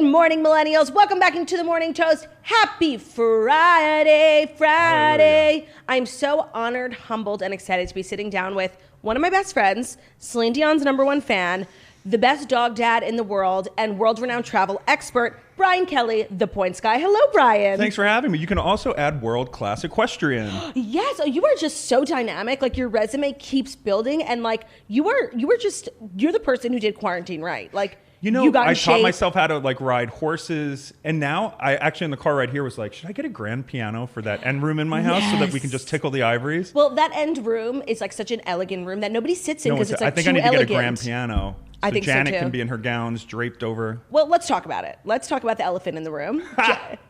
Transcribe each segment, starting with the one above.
morning, millennials. Welcome back into the Morning Toast. Happy Friday. Hallelujah. I'm so honored, humbled, and excited to be sitting down with one of my best friends, Celine Dion's #1 fan, the best dog dad in the world, and world-renowned travel expert, Brian Kelly, the Points Guy. Hello, Brian. Thanks for having me. You can also add world-class equestrian. Yes, you are just so dynamic. Like, your resume keeps building, and like you're the person who did quarantine right. Like, you know, I taught myself how to like ride horses, and now I actually in the car right here was like, should I get a grand piano for that end room in my house so that we can just tickle the ivories? Well, that end room is like such an elegant room that nobody sits in because it's like I think too I need to elegant. get a grand piano. So I think Janet so too. can be in her gowns draped over. Well, let's talk about it. Let's talk about the elephant in the room.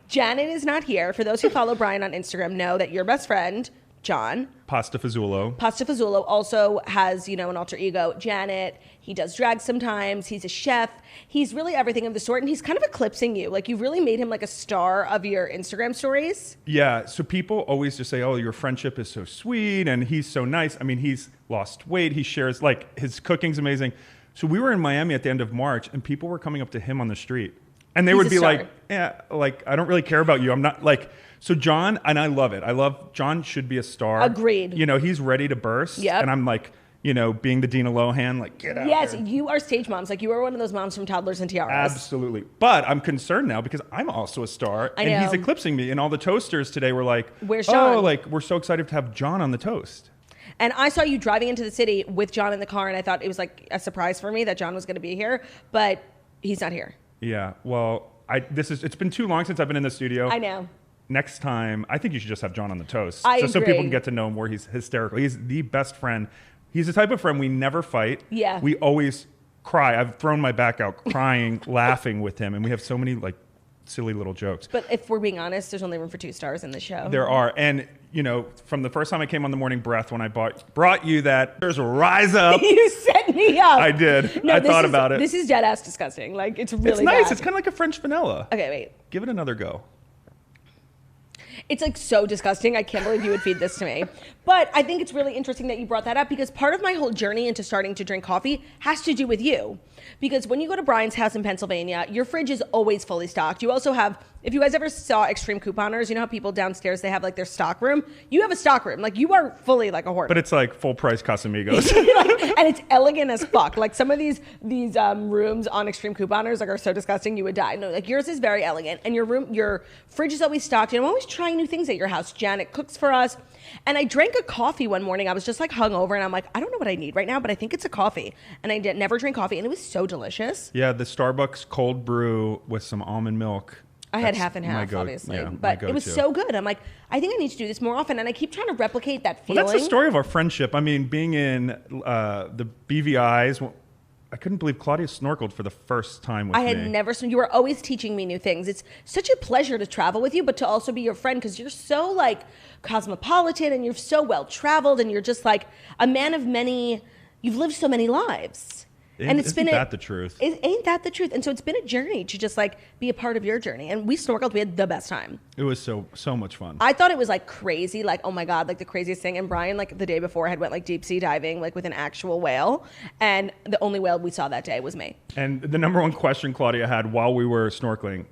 Janet is not here. For those who follow Brian on Instagram know that your best friend, John Pasta Fazzuolo also has, an alter ego, Janet. He does drag sometimes. He's a chef. He's really everything of the sort, and he's kind of eclipsing you. Like, you've really made him like a star of your Instagram stories. Yeah, so people always just say, oh, your friendship is so sweet, and he's so nice. I mean, he's lost weight. He shares, like, his cooking's amazing. So we were in Miami at the end of March, and people were coming up to him on the street. And they would be like, yeah, like, I don't really care about you. I'm not, like... So John, and I love it. John should be a star. Agreed. He's ready to burst. Yep. And I'm like, being the Dina Lohan, like, get out Yes, there. you are stage moms. Like, you are one of those moms from Toddlers and Tiaras. Absolutely. But I'm concerned now because I'm also a star. I know. And he's eclipsing me. And all the toasters today were like, where's John? Oh, like, we're so excited to have John on the toast. And I saw you driving into the city with John in the car, and I thought it was like a surprise for me that John was going to be here, but he's not here. Yeah, well, it's been too long since I've been in the studio. I know. Next time, I think you should just have John on the toast. I just agree. So people can get to know him more. He's hysterical. He's the best friend. He's the type of friend we never fight. Yeah. We always cry. I've thrown my back out crying, laughing with him, and we have so many like silly little jokes. But if we're being honest, there's only room for 2 stars in the show. There are. And, from the first time I came on The Morning Breath, when I brought you that, there's a rise up. You set me up. I did. No, I thought about it. This is dead ass disgusting. Like, it's really It's nice. bad. It's kind of like a French vanilla. Okay, wait. Give it another go. It's like so disgusting. I can't believe you would feed this to me. But I think it's really interesting that you brought that up because part of my whole journey into starting to drink coffee has to do with you. Because when you go to Brian's house in Pennsylvania, your fridge is always fully stocked. You also have, if you guys ever saw Extreme Couponers, you know how people downstairs, they have like their stock room? You have a stock room. Like, you are fully like a hoarder. But it's like full price Casamigos. And it's elegant as fuck. Like, some of these rooms on Extreme Couponers like are so disgusting you would die. No, like, yours is very elegant, and your fridge is always stocked. And I'm always trying new things at your house. Janet cooks for us, and I drank a coffee one morning. I was just like hungover, and I'm like, I don't know what I need right now, but I think it's a coffee. And I never drink coffee, and it was so delicious. Yeah, the Starbucks cold brew with some almond milk. I had half and half, obviously, but it was so good. I'm like, I think I need to do this more often, and I keep trying to replicate that feeling. Well, that's the story of our friendship. I mean, being in the BVIs, I couldn't believe Claudia snorkeled for the first time with me. I had never, you were always teaching me new things. It's such a pleasure to travel with you, but to also be your friend because you're so like cosmopolitan and you're so well traveled and you're just like a man of many, you've lived so many lives. And isn't that the truth? Ain't that the truth? And so it's been a journey to just like be a part of your journey. And we snorkeled. We had the best time. It was so much fun. I thought it was like crazy. Like, oh my God, like the craziest thing. And Brian, like the day before, had went like deep sea diving, like with an actual whale. And the only whale we saw that day was me. And the #1 question Claudia had while we were snorkeling,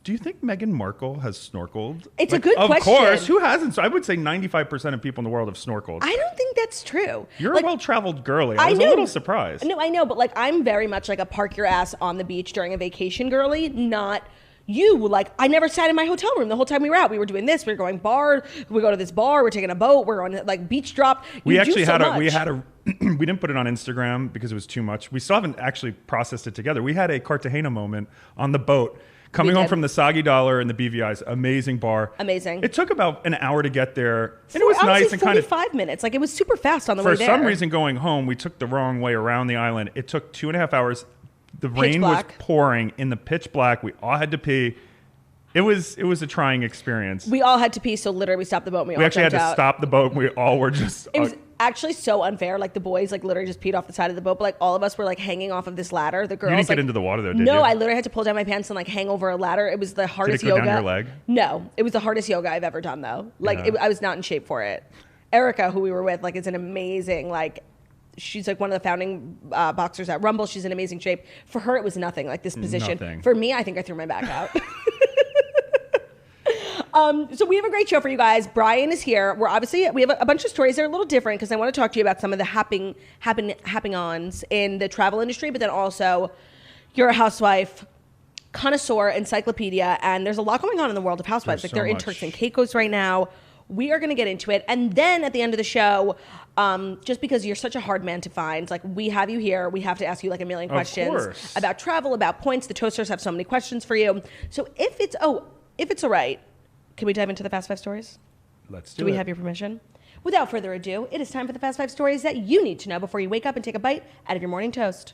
do you think Meghan Markle has snorkeled? It's a good question. Of course. Who hasn't? So I would say 95% of people in the world have snorkeled. I don't think that's true. You're like, a well-traveled girly. I was a little surprised. No, I know. But like, I'm very much like a park your ass on the beach during a vacation girly, not you. Like, I never sat in my hotel room the whole time we were out. We were doing this. We were going bar. We go to this bar. We're taking a boat. We're on like beach drop. We actually had a we didn't put it on Instagram because it was too much. We still haven't actually processed it together. We had a Cartagena moment on the boat. Coming home from the Soggy Dollar and the BVI's, amazing bar. Amazing. It took about an hour to get there, and it was nice and kind of 45 minutes. Like, it was super fast on the way there. For some reason, going home, we took the wrong way around the island. It took 2.5 hours. The rain was pouring in the pitch black. We all had to pee. It was a trying experience. We all had to pee, so literally we stopped the boat. And we all actually had to stop the boat. And we all were just. It was actually so unfair. Like, the boys like literally just peed off the side of the boat, but like all of us were like hanging off of this ladder. The girls. You didn't get into the water though, did you? No, I literally had to pull down my pants and like hang over a ladder. It was the hardest yoga. Did it go yoga. down your leg? No, it was the hardest yoga I've ever done though. Like, I was not in shape for it. Erica, who we were with, like, is an amazing like she's like one of the founding boxers at Rumble. She's in amazing shape. For her, it was nothing, like this position. Nothing. For me, I think I threw my back out. So we have a great show for you guys. Brian is here. We have a bunch of stories that are a little different because I want to talk to you about some of the happening-ons in the travel industry, but then also you're a housewife, connoisseur, encyclopedia, and there's a lot going on in the world of housewives. There's Like they're so in much. Turks and Caicos right now. We are going to get into it. And then at the end of the show, just because you're such a hard man to find, like we have you here, we have to ask you like a million questions course. about travel, about points. The toasters have so many questions for you. So if it's all right, can we dive into the Fast Five stories? Let's do it. Do we have your permission? Without further ado, it is time for the Fast Five stories that you need to know before you wake up and take a bite out of your morning toast.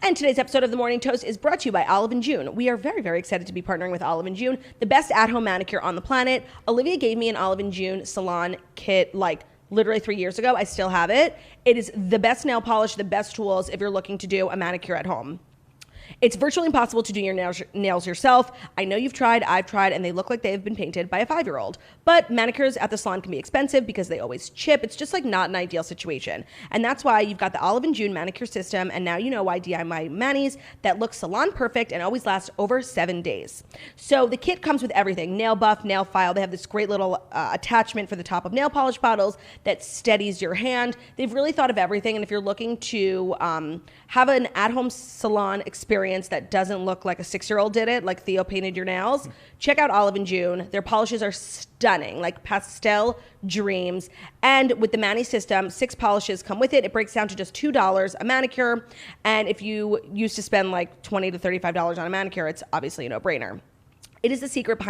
And today's episode of The Morning Toast is brought to you by Olive & June. We are very, very excited to be partnering with Olive & June, the best at-home manicure on the planet. Olivia gave me an Olive & June salon kit like literally 3 years ago. I still have it. It is the best nail polish, the best tools if you're looking to do a manicure at home. It's virtually impossible to do your nails yourself. I know you've tried, I've tried, and they look like they've been painted by a 5-year-old. But manicures at the salon can be expensive because they always chip. It's just like not an ideal situation. And that's why you've got the Olive & June manicure system, and now you know why DIY manis that look salon perfect and always last over 7 days. So the kit comes with everything: nail buff, nail file. They have this great little attachment for the top of nail polish bottles that steadies your hand. They've really thought of everything, and if you're looking to have an at-home salon experience that doesn't look like a 6-year-old did it, like Theo painted your nails, check out Olive & June. Their polishes are stunning, like pastel dreams. And with the Mani system, 6 polishes come with it. It breaks down to just $2 a manicure. And if you used to spend like $20 to $35 on a manicure, it's obviously a no-brainer. It is the secret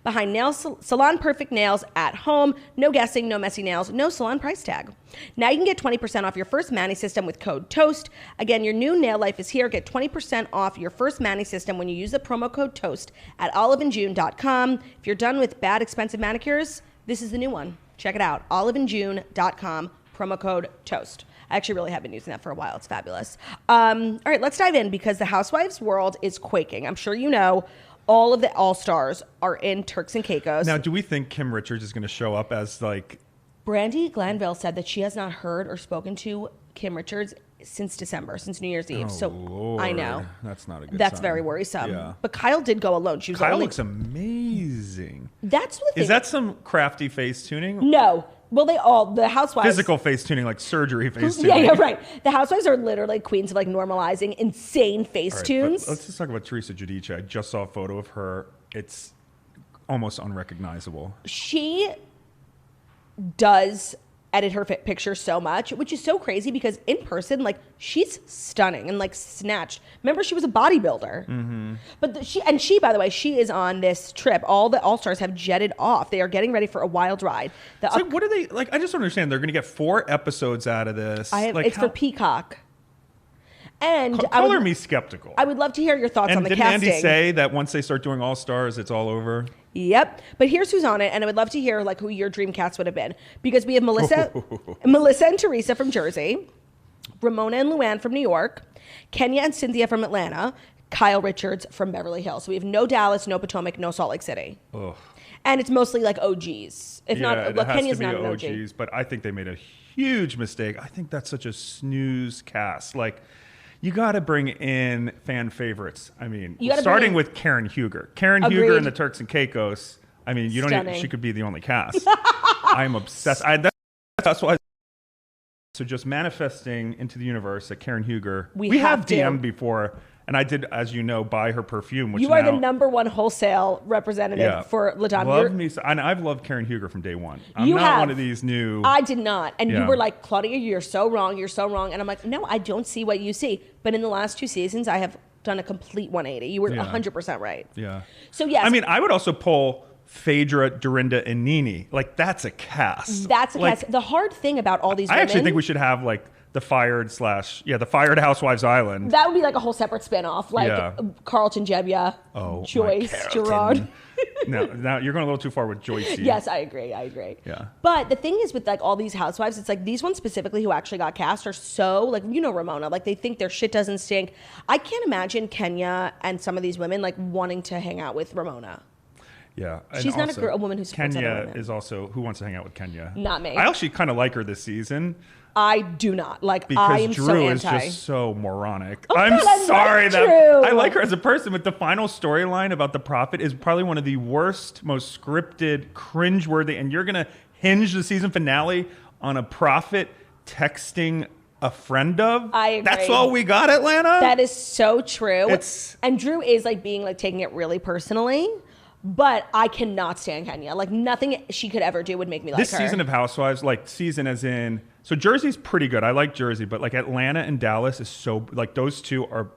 behind salon perfect nails at home. No guessing, no messy nails, no salon price tag. Now you can get 20% off your first Mani system with code TOAST. Again, your new nail life is here. Get 20% off your first Mani system when you use the promo code TOAST at oliveandjune.com. If you're done with bad, expensive manicures, this is the new one. Check it out, oliveandjune.com, promo code TOAST. I actually really have been using that for a while. It's fabulous. All right, let's dive in because the Housewives world is quaking. I'm sure you know all of the all-stars are in Turks and Caicos. Now, do we think Kim Richards is going to show up as like... Brandy Glanville said that she has not heard or spoken to Kim Richards since December, since New Year's Eve. Oh, so Lord. I know. That's not a good That's sign. very worrisome. Yeah. But Kyle did go alone. She was Kyle only... looks amazing. That's what the thing Is that some crafty face tuning? No. Well, the Housewives... Physical face tuning, like surgery face tuning. Yeah, right. The Housewives are literally queens of like normalizing insane face All right, tunes. but let's just talk about Teresa Giudice. I just saw a photo of her. It's almost unrecognizable. She does edit her picture so much, which is so crazy because in person, like, she's stunning and like snatched. Remember, she was a bodybuilder. Mm-hmm. But she, by the way, she is on this trip. All the All-Stars have jetted off. They are getting ready for a wild ride. So what are they like? I just don't understand. They're going to get 4 episodes out of this. It's for Peacock. And color me skeptical. I would love to hear your thoughts on the didn't casting. Andy say that once they start doing All Stars, it's all over? Yep. But here's who's on it, and I would love to hear like who your dream cast would have been, because we have Melissa and Teresa from Jersey, Ramona and Luanne from New York, Kenya and Cynthia from Atlanta, Kyle Richards from Beverly Hills. So we have no Dallas, no Potomac, no Salt Lake City. Ugh. And it's mostly like OGs. If not, it has Kenya's to be not an OG. OGs, but I think they made a huge mistake. I think that's such a snooze cast. Like, you got to bring in fan favorites. I mean, starting with Karen Huger. Karen Huger in the Turks and Caicos. I mean, you don't even, she could be the only cast. I'm obsessed. That's why. So just manifesting into the universe that Karen Huger. We have DM'd before, and I did, as you know, buy her perfume. Which you are the #1 wholesale representative for LaDon. Love me, and I've loved Karen Huger from day one. I'm not one of these new. I did not, and you were like, Claudia, you're so wrong. You're so wrong, and I'm like, no, I don't see what you see. But in the last 2 seasons, I have done a complete 180. You were 100% right. Yeah. So yes, I mean, I would also pull Phaedra, Dorinda, and Nene. Like, that's a cast. That's a cast. The hard thing about all these women... I actually think we should have, like, the Fired Housewives Island. That would be like a whole separate spinoff. Like Carlton Jebbia, Joyce, Gerard. Now you're going a little too far with Joyce. Yes, I agree. Yeah. But the thing is with like all these housewives, it's like these ones specifically who actually got cast are so like, you know, Ramona, like they think their shit doesn't stink. I can't imagine Kenya and some of these women like wanting to hang out with Ramona. Yeah. And She's not also, a woman who supports other Kenya women. is also, who wants to hang out with Kenya? Not me. I actually kind of like her this season. I do not. Like, Because I am Drew so is anti. just so moronic. Oh, I'm God, I sorry like that Drew. I like her as a person, but the final storyline about the prophet is probably one of the worst, most scripted, cringeworthy, and you're gonna hinge the season finale on a prophet texting a friend of. I agree. That's all we got, Atlanta. That is so true. It's- and Drew is like being like taking it really personally. But I cannot stand Kenya. Like, nothing she could ever do would make me like her. This season of Housewives, like season as in, so Jersey's pretty good. I like Jersey, but like Atlanta and Dallas is so, like those two are,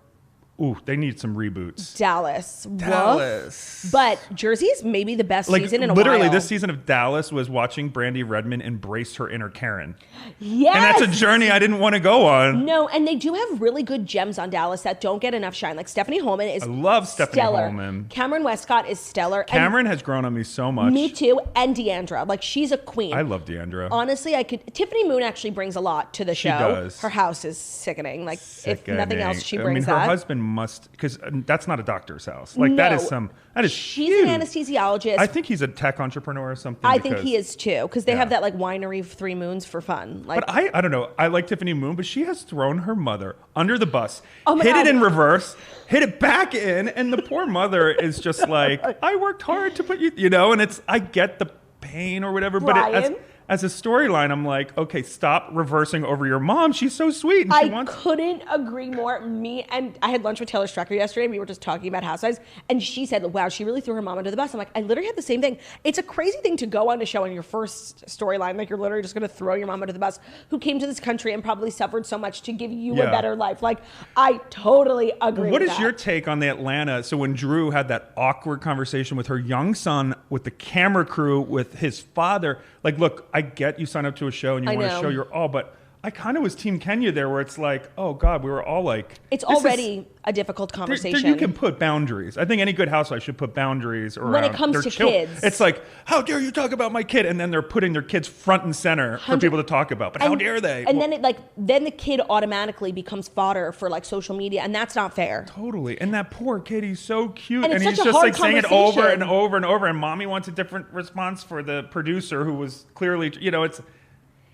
ooh, they need some reboots. Dallas. Dallas. Woof. But Jersey is maybe the best Like season in a literally, while. this season of Dallas was watching Brandy Redmond embrace her inner Karen, Yes. and that's a journey I didn't want to go on. No, and they do have really good gems on Dallas that don't get enough shine. Like Stephanie Holman is I love Stephanie stellar. Holman. Cameron Westcott is stellar. Cameron has grown on me so much. And me too. And Deandra. Like, she's a queen. I love Deandra. Honestly, Tiffany Moon actually brings a lot to the She show. does. Her house is sickening. Like, if nothing else, she I brings mean, her that. husband must, because that's not a doctor's house. Like that is No. She's huge. an anesthesiologist. I think he's a tech entrepreneur or something. I think because- he is too, because they Yeah. have that like winery 3 Moons for fun. Like, But I don't know. I like Tiffany Moon, but she has thrown her mother under the bus, Oh my hit God. it in reverse, hit it back in, and the poor mother is just like, I worked hard to put you know, and it's, I get the pain or whatever, but Brian? as a storyline, I'm like, okay, stop reversing over your mom. She's so sweet. And she I wants. couldn't agree more. Me and I had lunch with Taylor Strecker yesterday, and we were just talking about Housewives, and she said, "Wow, she really threw her mom under the bus." I'm like, I literally had the same thing. It's a crazy thing to go on a show in your first storyline, like you're literally just going to throw your mom under the bus, who came to this country and probably suffered so much to give you a Yeah. better life. Like, I totally agree. What with is that. your take on the Atlanta? So when Drew had that awkward conversation with her young son, with the camera crew, with his father, like, look, I get you signed up to a show and you I want to know. show your all, but I kind of was Team Kenya there, where it's like, oh God, we were all like, It's this is- already a difficult there- conversation. you can put boundaries. I think any good housewife should put boundaries around When it comes their to children. kids. It's like, how dare you talk about my kid? And then they're putting their kids front and center for people to talk about. But how dare they? And Well, then the kid automatically becomes fodder for like social media, and that's not fair. totally. And that poor kid, he's so cute. And it's he's such a just hard like saying it over conversation. and over and over. And mommy wants a different response for the producer who was clearly, it's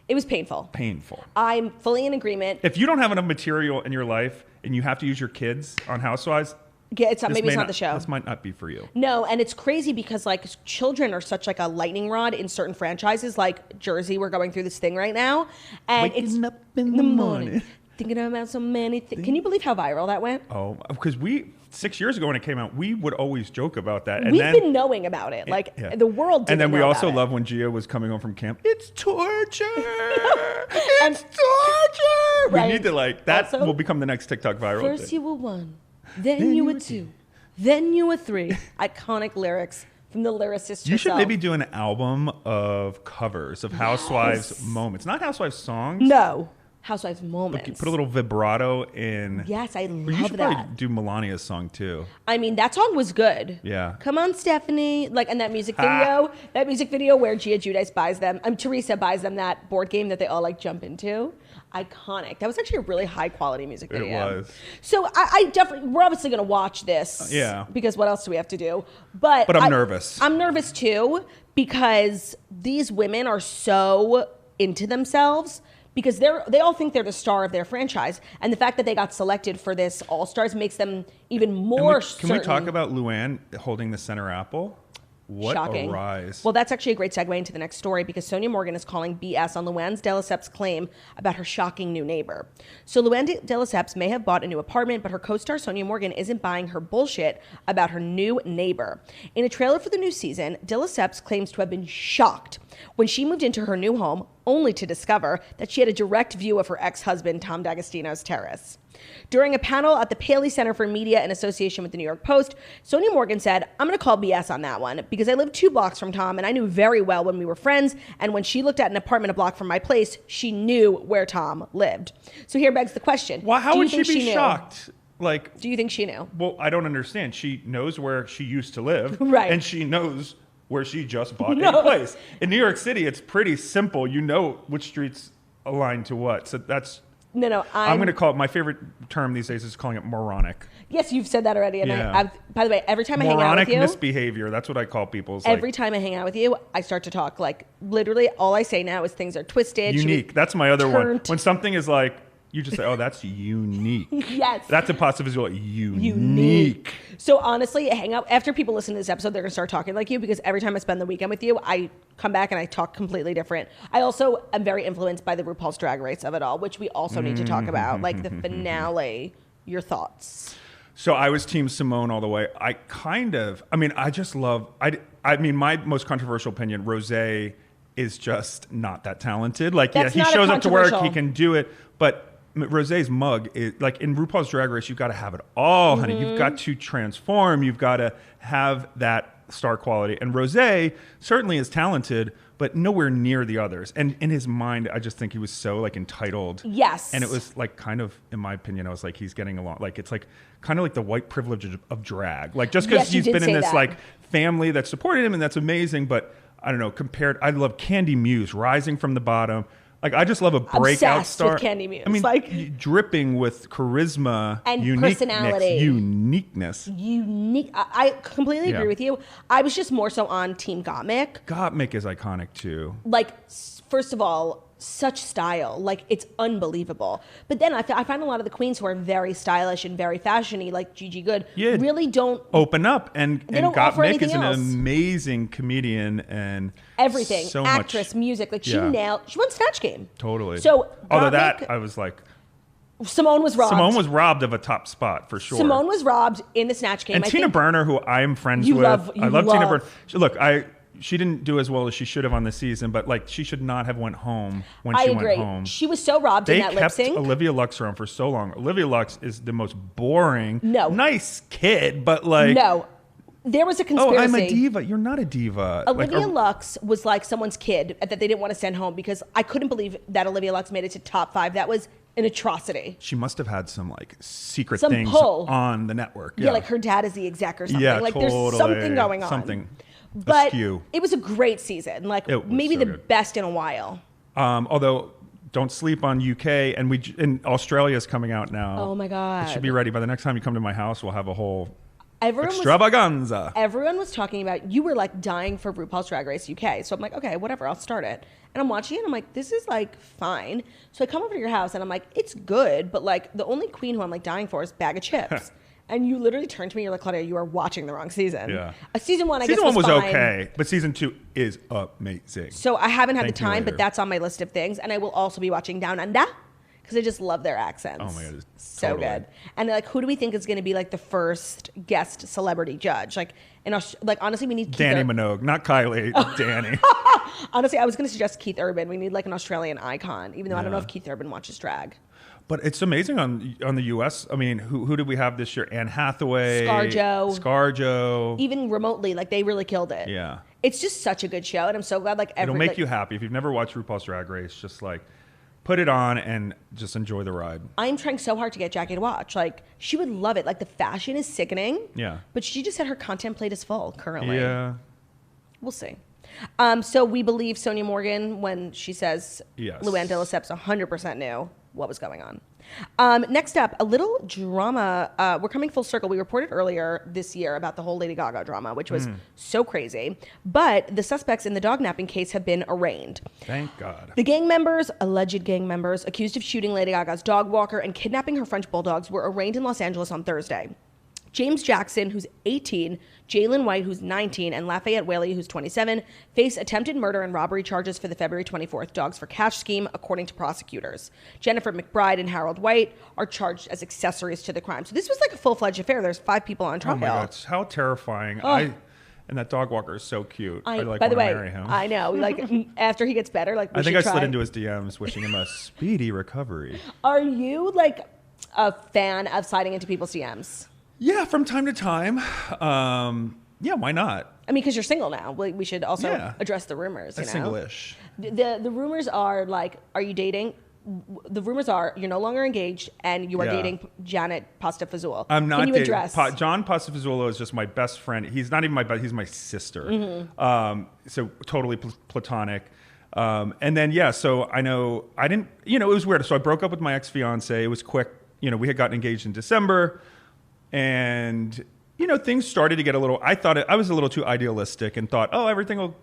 It was painful. painful. I'm fully in agreement. If you don't have enough material in your life and you have to use your kids on Housewives, Yeah, it's not, this maybe may it's not the show. This might not be for you. No, and it's crazy because like children are such like a lightning rod in certain franchises, like Jersey. We're going through this thing right now, and Waking it's up in the morning. thinking about so many things. Can you believe how viral that went? Oh, because 6 years ago when it came out, we would always joke about that. And We've then, been knowing about it, like yeah. the world. And then didn't we know also about it. love when Gia was coming home from camp. It's torture. And- it's torture. Right. We need to like that Also, will become the next TikTok viral First thing. you were 1, then you were 2, then you were 3. Iconic lyrics from the lyricist You should herself. maybe do an album of covers of Housewives moments, not Housewives songs. No, Housewives moments. Put a little vibrato in. Yes, I Or you love should probably that. do Melania's song too. I mean, that song was good. Yeah. Come on, Stephanie. Like, and that music video where Gia Giudice buys them, Teresa buys them that board game that they all like jump into. Iconic. That was actually a really high quality music It video. was. So I definitely, we're obviously going to watch this. Yeah. Because what else do we have to do? But I'm nervous. I'm nervous too because these women are so into themselves. Because they all think they're the star of their franchise, and the fact that they got selected for this All Stars makes them even more Can we talk about Luanne holding the center apple? What Shocking. a rise. Well, that's actually a great segue into the next story because Sonja Morgan is calling BS on Luann de Lesseps' claim about her shocking new neighbor. So Luann de Lesseps may have bought a new apartment, but her co-star Sonja Morgan isn't buying her bullshit about her new neighbor. In a trailer for the new season, de Lesseps claims to have been shocked when she moved into her new home, only to discover that she had a direct view of her ex-husband Tom D'Agostino's terrace. During a panel at the Paley Center for Media in association with the New York Post, Sonja Morgan said, "I'm going to call BS on that one because I lived 2 blocks from Tom and I knew very well when we were friends, and when she looked at an apartment a block from my place, she knew where Tom lived." So here begs the question. Well, how do you would she think be knew? shocked? Like, Do you think she knew? well, I don't understand. She knows where she used to live. Right. And she knows where she just bought No. a place. In New York City, it's pretty simple. You know which streets align to what. So that's No, I'm going to call it, my favorite term these days is calling it moronic. Yes, you've said that already. And Yeah. by the way, every time I hang out with you. Moronic misbehavior. That's what I call people. Every time I hang out with you, I start to talk. Like, literally, all I say now is things are twisted. Unique. That's my other one. When something is like, you just say, oh, that's unique. Yes. That's a positive visual. Unique. So honestly, hang out after people listen to this episode, they're gonna start talking like you because every time I spend the weekend with you, I come back and I talk completely different. I also am very influenced by the RuPaul's Drag Race of it all, which we also need to talk about, like the finale. Your thoughts? So I was Team Simone all the way. I just love. I mean, my most controversial opinion, Rosé is just not that talented. Like, That's he not shows up to work, controversial. he can do it, but Rosé's mug is like in RuPaul's Drag Race. You've got to have it all, honey. You've got to transform. You've got to have that star quality. And Rosé certainly is talented, but nowhere near the others. And in his mind, I just think he was so like entitled. Yes. And it was like kind of, in my opinion, I was like, he's getting along. Like, it's like kind of like the white privilege of drag. Like, just because Yes, you he's did been in say this that. like family that supported him, and that's amazing. But I don't know, I love Candy Muse, rising from the bottom. Like, I just love a breakout Obsessed star. with Candy Muse. I mean, Like, dripping with charisma and uniqueness. unique. I completely agree with you. I was just more so on Team Gottmik. Gottmik is iconic too. Like, first of all, such style. Like, it's unbelievable. But then I find a lot of the queens who are very stylish and very fashiony, like Gigi Good, really don't open up. And don't offer Gottmik anything is an else. amazing comedian and everything. so Actress, much, music. Like, she won Snatch Game. Totally. So, although Gottmik, that, I was like, Simone was robbed. Simone was robbed of a top spot for sure. Simone was robbed in the Snatch Game. And Tina Burner, who I am friends with. I love Tina Burner. Look, she didn't do as well as she should have on this season, but like, she should not have went home when she went home. She was so robbed in that lip sync. They kept Olivia Lux around for so long. Olivia Lux is the most boring, nice kid, but like... No. There was a conspiracy. Oh, I'm a diva. You're not a diva. Olivia Lux was like someone's kid that they didn't want to send home because I couldn't believe that Olivia Lux made it to top 5. That was an atrocity. She must have had some like secret Some things pull on the network. Yeah, like her dad is the exec or something. Yeah, like totally. There's something going on. Something but askew. It was a great season. Like maybe the best in a while. Although don't sleep on UK and Australia's coming out now. Oh my God. It should be ready by the next time you come to my house. We'll have a whole extravaganza. Everyone was talking about, you were like dying for RuPaul's Drag Race UK. So I'm like, okay, whatever, I'll start it. And I'm watching it and I'm like, this is like fine. So I come over to your house and I'm like, it's good, but like the only queen who I'm like dying for is Bag of Chips. And you literally turned to me, you're like, Claudia, you are watching the wrong season. Yeah. Season 1, I guess was fine. okay, but season 2 is amazing. So I haven't had the time, but that's on my list of things. And I will also be watching Down Under because I just love their accents. Oh my God, it's so good. And like, who do we think is going to be like the first guest celebrity judge? Like, honestly, we need Danny Minogue, not Kylie. Danny. Honestly, I was going to suggest Keith Urban. We need like an Australian icon, even though I don't know if Keith Urban watches drag. But it's amazing on the U.S. I mean, who did we have this year? Anne Hathaway, ScarJo, even remotely, like they really killed it. Yeah, it's just such a good show, and I'm so glad. Like it'll make you happy if you've never watched RuPaul's Drag Race. Just like put it on and just enjoy the ride. I'm trying so hard to get Jackie to watch. Like she would love it. Like the fashion is sickening. Yeah, but she just said her content plate is full currently. Yeah, we'll see. So we believe Sonja Morgan when she says Luann de Lesseps 100% knew what was going on. Next up, a little drama. We're coming full circle. We reported earlier this year about the whole Lady Gaga drama, which was so crazy. But the suspects in the dognapping case have been arraigned. Thank God. The alleged gang members, accused of shooting Lady Gaga's dog walker and kidnapping her French bulldogs were arraigned in Los Angeles on Thursday. James Jackson, who's 18, Jalen White, who's 19, and Lafayette Whaley, who's 27, face attempted murder and robbery charges for the February 24th Dogs for Cash scheme, according to prosecutors. Jennifer McBride and Harold White are charged as accessories to the crime. So this was like a full-fledged affair. There's 5 people on trial. Oh my God, how terrifying. And that dog walker is so cute. I like by the way, marry him. I know. Like after he gets better, like I think I slid into his DMs wishing him a speedy recovery. Are you like a fan of sliding into people's DMs? Yeah, from time to time. Yeah, why not? I mean, because you're single now. We should also address the rumors. That's single-ish. The rumors are like, are you dating? The rumors are you're no longer engaged and you are dating Janet Pastafazoul. I'm not dating. John Pastafazoul is just my best friend. He's not even my best. He's my sister. So totally platonic. And then, yeah, so I know I didn't, it was weird. So I broke up with my ex-fiance. It was quick. We had gotten engaged in December, and, things started to get I was a little too idealistic and thought, oh, everything will,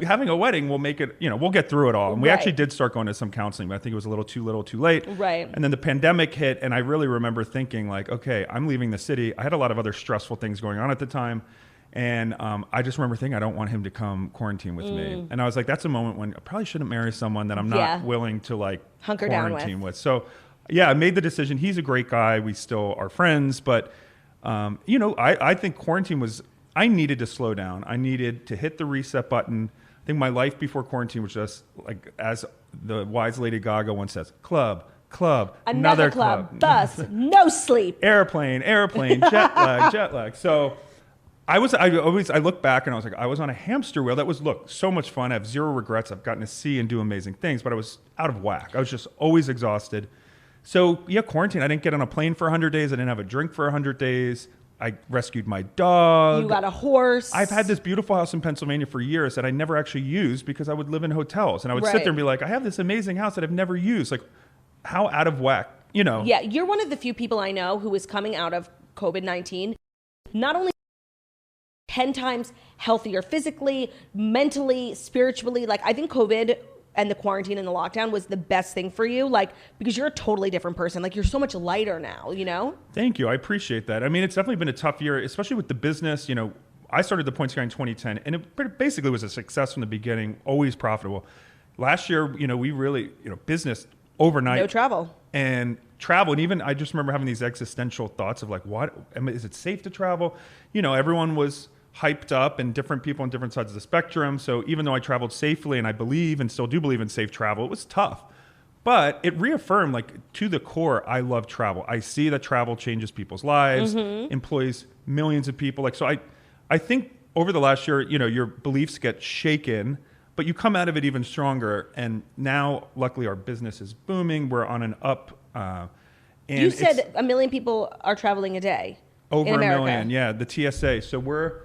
having a wedding will make it, we'll get through it all. And we actually did start going to some counseling, but I think it was a little too little too late. Right. And then the pandemic hit, and I really remember thinking like, okay, I'm leaving the city. I had a lot of other stressful things going on at the time. And I just remember thinking, I don't want him to come quarantine with me. And I was like, that's a moment when I probably shouldn't marry someone that I'm not willing to like hunker quarantine down with. So yeah, I made the decision. He's a great guy. We still are friends. But, I think quarantine I needed to slow down. I needed to hit the reset button. I think my life before quarantine was just like, as the wise Lady Gaga once says, club, another club, bus, no sleep. Airplane, jet lag. So I look back and I was like, I was on a hamster wheel. That was, so much fun. I have zero regrets. I've gotten to see and do amazing things, but I was out of whack. I was just always exhausted. So yeah, quarantine. I didn't get on a plane for 100 days. I didn't have a drink for 100 days. I rescued my dog. You got a horse. I've had this beautiful house in Pennsylvania for years that I never actually used because I would live in hotels. And I would sit there and be like, I have this amazing house that I've never used. Like, how out of whack, Yeah, you're one of the few people I know who is coming out of COVID-19 not only 10 times healthier physically, mentally, spiritually. Like, I think COVID and the quarantine and the lockdown was the best thing for you, like, because you're a totally different person. Like, you're so much lighter now, Thank you. I appreciate that. I mean, it's definitely been a tough year, especially with the business. I started the Points Guy in 2010, and it basically was a success from the beginning, always profitable. Last year, we really, business overnight. No travel. And travel. And even I just remember having these existential thoughts of like, is it safe to travel? Everyone was hyped up and different people on different sides of the spectrum. So even though I traveled safely and I believe and still do believe in safe travel, it was tough. But it reaffirmed, like, to the core, I love travel. I see that travel changes people's lives, employs millions of people. Like, so I think over the last year, your beliefs get shaken, but you come out of it even stronger. And now, luckily, our business is booming. We're on an up. And you said 1 million people are traveling a day. Over in America. 1 million, yeah, the TSA. So we're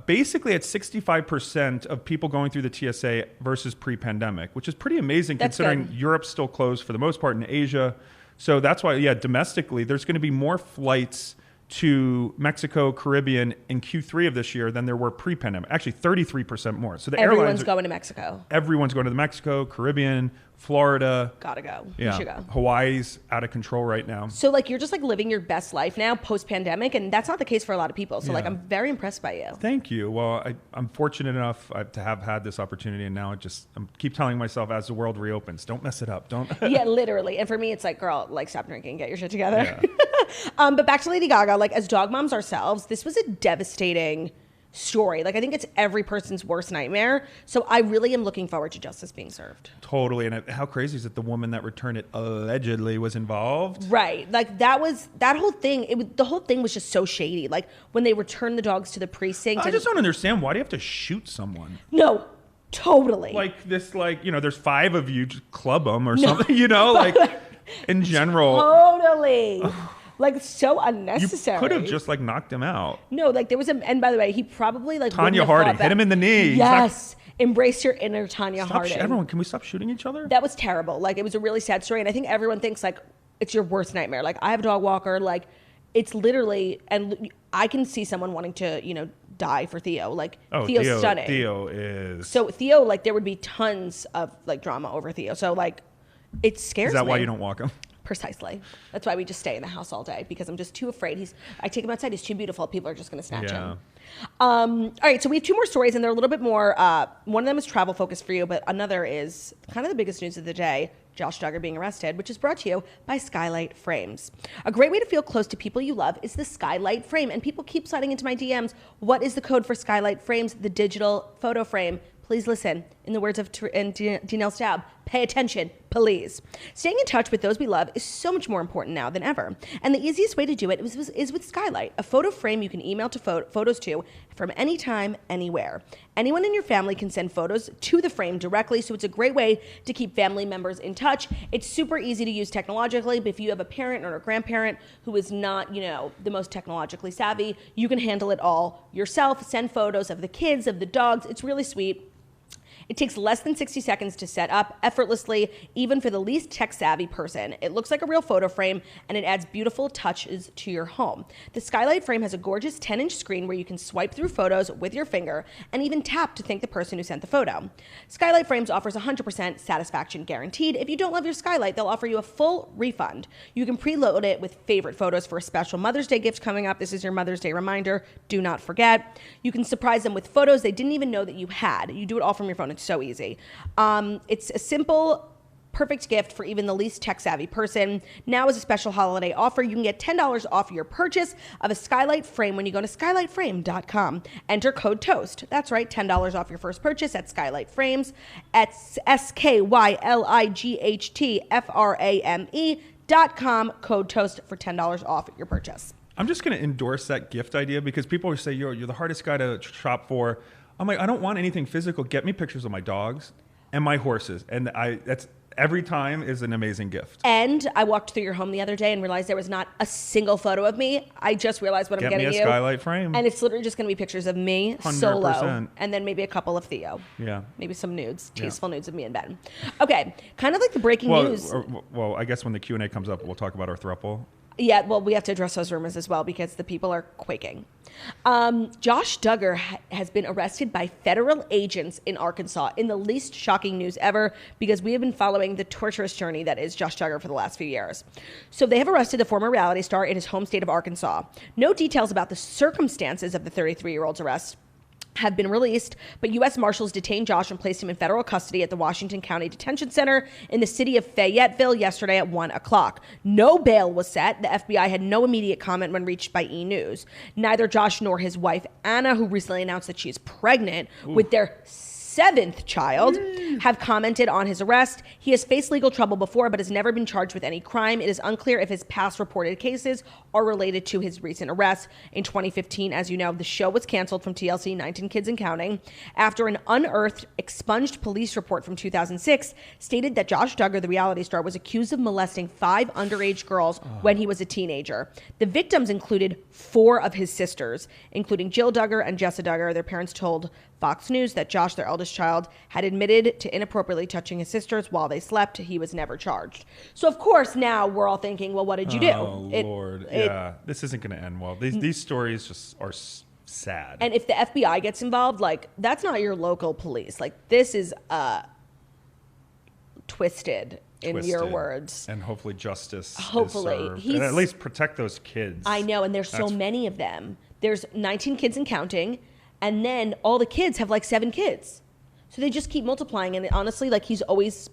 basically at 65% of people going through the TSA versus pre-pandemic, which is pretty amazing considering Europe's still closed for the most part in Asia. So that's why, domestically, there's going to be more flights to Mexico, Caribbean in Q3 of this year than there were pre-pandemic. Actually, 33% more. So everyone's going to Mexico. Everyone's going to the Mexico, Caribbean, Florida. Gotta go. Yeah. You should go. Hawaii's out of control right now. So like you're just like living your best life now post-pandemic, and that's not the case for a lot of people. So like I'm very impressed by you. Thank you. Well, I'm fortunate enough to have had this opportunity, and now I keep telling myself as the world reopens, don't mess it up. Don't. Yeah, literally. And for me, it's like, girl, like stop drinking, get your shit together. Yeah. But back to Lady Gaga, like as dog moms ourselves, this was a devastating story. Like I think it's every person's worst nightmare. So I really am looking forward to justice being served. Totally. And how crazy is it the woman that returned it allegedly was involved? Right. Like that whole thing. The whole thing was just so shady. Like when they returned the dogs to the precinct. I just don't understand. Why do you have to shoot someone? No, totally. Like this, like, there's 5 of you, just club them or something, like in general. Totally. Like so unnecessary. You could have just like knocked him out. No, like there was and by the way, he probably like Tanya Harding hit him in the knee. Yes, embrace your inner Tanya Harding. Everyone, can we stop shooting each other? That was terrible. Like it was a really sad story, and I think everyone thinks like it's your worst nightmare. Like I have a dog walker. Like it's literally, and I can see someone wanting to die for Theo. Like Theo's stunning. Theo is so Theo. Like there would be tons of like drama over Theo. So like it scares me. Is that why you don't walk him? Precisely. That's why we just stay in the house all day, because I'm just too afraid. I take him outside. He's too beautiful. People are just going to snatch him. All right. So we have 2 more stories, and they're a little bit more. One of them is travel focused for you, but another is kind of the biggest news of the day. Josh Duggar being arrested, which is brought to you by Skylight Frames. A great way to feel close to people you love is the Skylight Frame. And people keep sliding into my DMs. What is the code for Skylight Frames? The digital photo frame. Please listen. In the words of Dinelle Staub, pay attention, please. Staying in touch with those we love is so much more important now than ever. And the easiest way to do it is with Skylight, a photo frame you can email to photos to from anytime, anywhere. Anyone in your family can send photos to the frame directly, so it's a great way to keep family members in touch. It's super easy to use technologically, but if you have a parent or a grandparent who is not, the most technologically savvy, you can handle it all yourself. Send photos of the kids, of the dogs. It's really sweet. It takes less than 60 seconds to set up effortlessly, even for the least tech-savvy person. It looks like a real photo frame, and it adds beautiful touches to your home. The skylight frame has a gorgeous 10-inch screen where you can swipe through photos with your finger and even tap to thank the person who sent the photo. Skylight Frames offers 100% satisfaction guaranteed. If you don't love your skylight, they'll offer you a full refund. You can preload it with favorite photos for a special Mother's Day gift coming up. This is your Mother's Day reminder. Do not forget. You can surprise them with photos they didn't even know that you had. You do it all from your phone. It's so easy. It's a simple, perfect gift for even the least tech-savvy person. Now, as a special holiday offer, you can get $10 off your purchase of a skylight frame when you go to skylightframe.com. Enter code TOAST. That's right, $10 off your first purchase at Skylight Frames at SKYLIGHTFRAME.com. Code TOAST for $10 off your purchase. I'm just going to endorse that gift idea because people always say, you're the hardest guy to shop for. I'm like, I don't want anything physical. Get me pictures of my dogs and my horses. And that's every time is an amazing gift. And I walked through your home the other day and realized there was not a single photo of me. I just realized what I'm getting you. Get me a skylight frame. And it's literally just going to be pictures of me 100%. solo. And then maybe a couple of Theo. Yeah. Maybe some nudes, tasteful nudes of me in bed. Okay, kind of like the breaking news. Well, I guess when the Q&A comes up, we'll talk about our throuple. Yeah, well, we have to address those rumors as well because the people are quaking. Josh Duggar has been arrested by federal agents in Arkansas in the least shocking news ever because we have been following the torturous journey that is Josh Duggar for the last few years. So they have arrested the former reality star in his home state of Arkansas. No details about the circumstances of the 33-year-old's arrest have been released, but U.S. Marshals detained Josh and placed him in federal custody at the Washington County Detention Center in the city of Fayetteville yesterday at 1 o'clock. No bail was set. The FBI had no immediate comment when reached by E! News. Neither Josh nor his wife, Anna, who recently announced that she is pregnant with their 7th child, have commented on his arrest. He has faced legal trouble before, but has never been charged with any crime. It is unclear if his past reported cases are related to his recent arrest. In 2015, as you know, the show was canceled from TLC, 19 Kids and Counting, after an unearthed, expunged police report from 2006 stated that Josh Duggar, the reality star, was accused of molesting 5 underage girls when he was a teenager. The victims included 4 of his sisters, including Jill Duggar and Jessa Duggar. Their parents told Fox News that Josh, their eldest child, had admitted to inappropriately touching his sisters while they slept. He was never charged. So, of course, now we're all thinking, well, what did you do? Oh, Lord. Yeah, this isn't going to end well. These stories just are sad. And if the FBI gets involved, like, that's not your local police. Like, this is twisted, in your words. And hopefully justice is served. And at least protect those kids. I know, and there's so many of them. There's 19 Kids and Counting. And then all the kids have like 7 kids. So they just keep multiplying. And honestly, like he's always,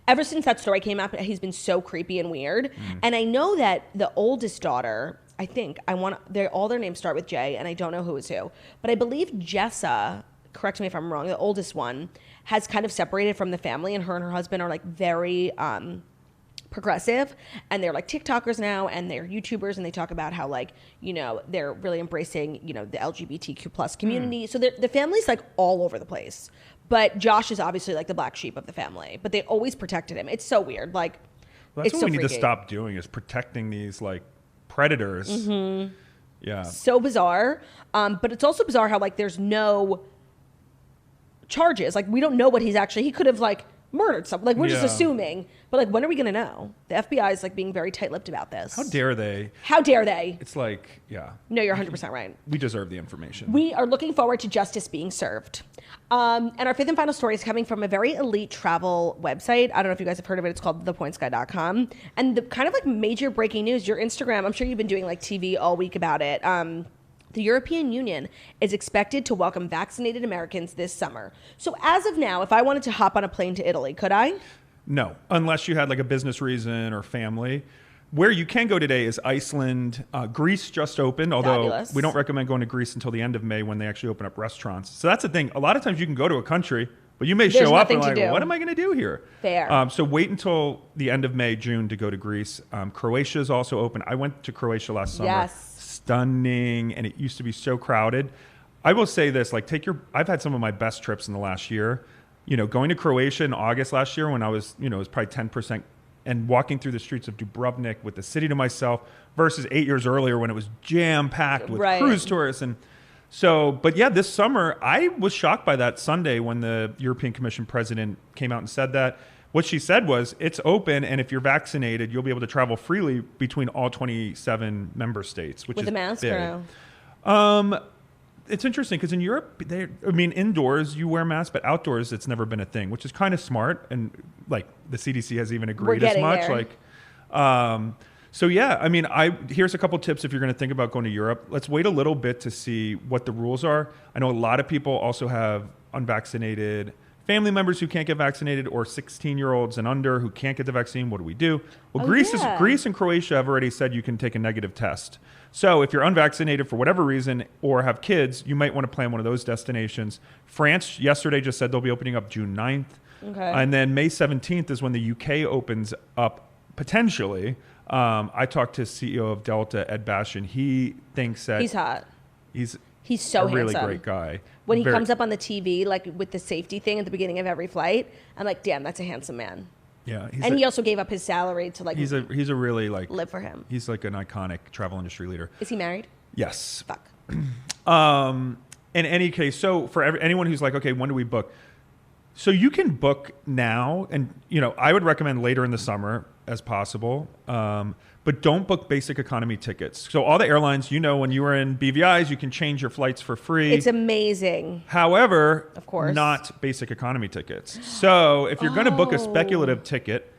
ever since that story came out, he's been so creepy and weird. And I know that the oldest daughter, I think, all their names start with J, and I don't know who is who. But I believe Jessa, correct me if I'm wrong, the oldest one, has kind of separated from the family, and her husband are like very progressive, and they're like TikTokers now, and they're YouTubers, and they talk about how, like, you know, they're really embracing, you know, the LGBTQ plus community. So the family's like all over the place, but Josh is obviously like the black sheep of the family, but they always protected him. It's so weird. Like, well, that's it's what we so need freaky. to stop doing, is protecting these like predators. Yeah, so bizarre. But it's also bizarre how like there's no charges. Like, we don't know what he could have like murdered someone. Like, we're just assuming. But like, when are we going to know? The FBI is like being very tight-lipped about this. How dare they? How dare they? It's like, yeah. No, you're 100% right. We deserve the information. We are looking forward to justice being served. And our 5th and final story is coming from a very elite travel website. I don't know if you guys have heard of it. It's called thepointsguy.com. And the kind of like major breaking news, your Instagram, I'm sure you've been doing like TV all week about it. The European Union is expected to welcome vaccinated Americans this summer. So as of now, if I wanted to hop on a plane to Italy, could I? No, unless you had like a business reason or family. Where you can go today is Iceland. Greece just opened, although Fabulous. We don't recommend going to Greece until the end of May when they actually open up restaurants. So that's the thing. A lot of times you can go to a country, but you may show up and like, what am I going to do here? Fair. So wait until the end of May, June to go to Greece. Croatia is also open. I went to Croatia last summer. Yes. Stunning, and it used to be so crowded. I will say this, like I've had some of my best trips in the last year. You know, going to Croatia in August last year when I was, you know, it was probably 10%, and walking through the streets of Dubrovnik with the city to myself versus 8 years earlier when it was jam-packed with cruise tourists. And So, but yeah, this summer, I was shocked by that Sunday when the European Commission president came out and said that. What she said was, it's open, and if you're vaccinated, you'll be able to travel freely between all 27 member states, which With is a mask big. or no? It's interesting because in Europe, indoors you wear masks, but outdoors it's never been a thing, which is kind of smart. And like the CDC has even agreed as much. There. So yeah, I mean, here's a couple tips if you're going to think about going to Europe. Let's wait a little bit to see what the rules are. I know a lot of people also have unvaccinated family members who can't get vaccinated, or 16-year-olds and under who can't get the vaccine. What do we do? Well, Greece and Croatia have already said you can take a negative test. So if you're unvaccinated for whatever reason or have kids, you might want to plan one of those destinations. France yesterday just said they'll be opening up June 9th. Okay. And then May 17th is when the UK opens up potentially. I talked to CEO of Delta, Ed Bastian. He thinks that He's hot. He's so a really handsome. great guy. When he comes up on the TV, like with the safety thing at the beginning of every flight, I'm like, damn, that's a handsome man. Yeah, he also gave up his salary to like. He's a really like live for him. He's like an iconic travel industry leader. Is he married? Yes. Fuck. In any case, so for anyone who's like, okay, when do we book? So you can book now, and I would recommend later in the summer as possible. But don't book basic economy tickets. So all the airlines, when you were in BVI's, you can change your flights for free. It's amazing. However, of course, not basic economy tickets. So if you're going to book a speculative ticket,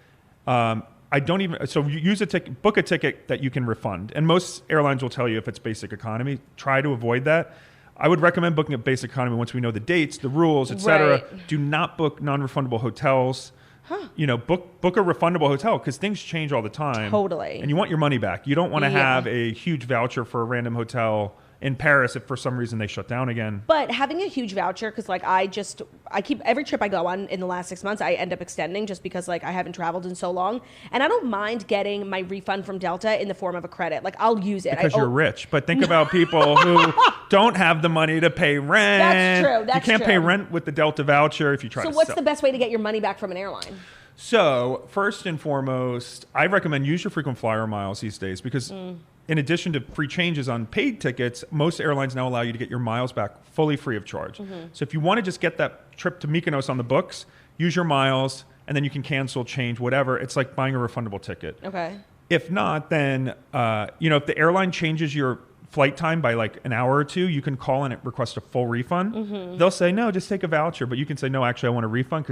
book a ticket that you can refund. And most airlines will tell you if it's basic economy. Try to avoid that. I would recommend booking a basic economy once we know the dates, the rules, etc. Right. Do not book non-refundable hotels. Huh. Book a refundable hotel because things change all the time. Totally. And you want your money back. You don't want to have a huge voucher for a random hotel in Paris if for some reason they shut down again. But having a huge voucher, because like I keep every trip I go on in the last 6 months, I end up extending just because like I haven't traveled in so long. And I don't mind getting my refund from Delta in the form of a credit. Like I'll use it. Because you're rich. But think about people who don't have the money to pay rent. That's true. You can't pay rent with the Delta voucher if you try to So what's the best way to get your money back from an airline? So first and foremost, I recommend use your frequent flyer miles these days because in addition to free changes on paid tickets, most airlines now allow you to get your miles back fully free of charge. Mm-hmm. So if you want to just get that trip to Mykonos on the books, use your miles and then you can cancel, change, whatever. It's like buying a refundable ticket. Okay. If not, then, if the airline changes your flight time by like an hour or two, you can call and request a full refund. Mm-hmm. They'll say, no, just take a voucher. But you can say, no, actually, I want a refund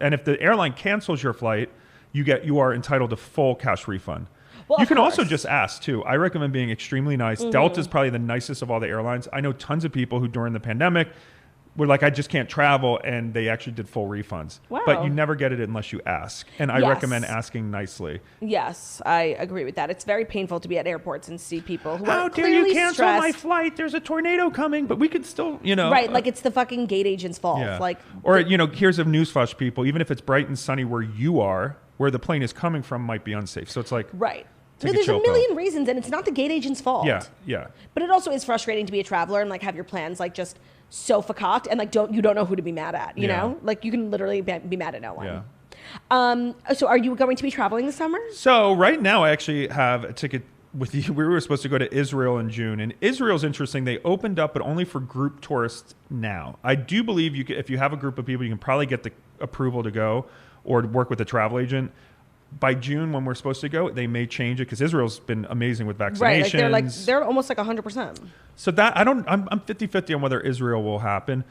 and if the airline cancels your flight, you are entitled to full cash refund. Well, you can also just ask too. I recommend being extremely nice. Mm-hmm. Delta is probably the nicest of all the airlines. I know tons of people who during the pandemic were like, I just can't travel, and they actually did full refunds. Wow. But you never get it unless you ask. And I recommend asking nicely. Yes, I agree with that. It's very painful to be at airports and see people who How are dare clearly you cancel stressed. my flight? There's a tornado coming, but we could still, Right, like it's the fucking gate agent's fault. Yeah. Like, or, here's a newsflash, people. Even if it's bright and sunny where you are, where the plane is coming from might be unsafe. So it's like... Right. No, there's a million reasons, and it's not the gate agent's fault. Yeah. But it also is frustrating to be a traveler and like have your plans like just so fakaked and like you don't know who to be mad at. You know, like you can literally be mad at no one. Yeah. So are you going to be traveling this summer? So right now I actually have a ticket with you. We were supposed to go to Israel in June, and Israel's interesting. They opened up, but only for group tourists now. I do believe if you have a group of people, you can probably get the approval to go or work with a travel agent. By June, when we're supposed to go, they may change it because Israel's been amazing with vaccinations. Right, they're almost like 100%. So that I'm 50-50 on whether Israel will happen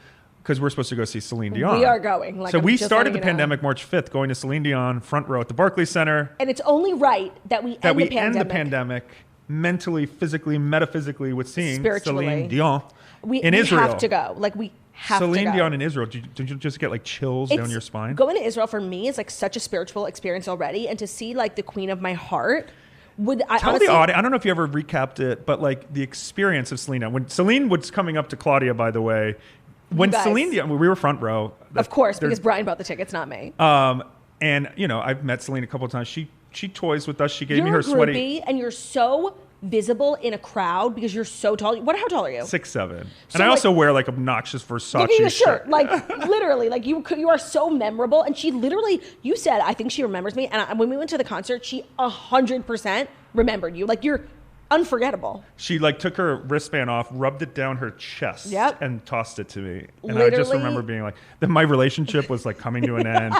because we're supposed to go see Celine Dion. We are going. So we started the pandemic March 5th, going to Celine Dion front row at the Barclays Center. And it's only right that we end the pandemic mentally, physically, metaphysically with seeing Celine Dion in Israel. We have to go. Like we have Celine to go. Dion in Israel. Did you just get like chills down your spine? Going to Israel for me is like such a spiritual experience already, and to see like the queen of my heart. Tell the audience, I don't know if you ever recapped it, but like the experience of Celine. When Celine was coming up to Claudia, by the way, when Celine Dion, we were front row. Of course, because Brian bought the tickets, not me. And I've met Celine a couple of times. She toys with us. She gave me her sweaty. And you're so visible in a crowd because you're so tall. How tall are you? 6'7". So and I also wear like obnoxious Versace give me a shirt. Like literally, like you are so memorable. And she literally, you said, I think she remembers me. And when we went to the concert, she 100% remembered you. Like you're Unforgettable. She like took her wristband off, rubbed it down her chest, Yep. and tossed it to me. And Literally. I just remember being like, that my relationship was like coming to an end.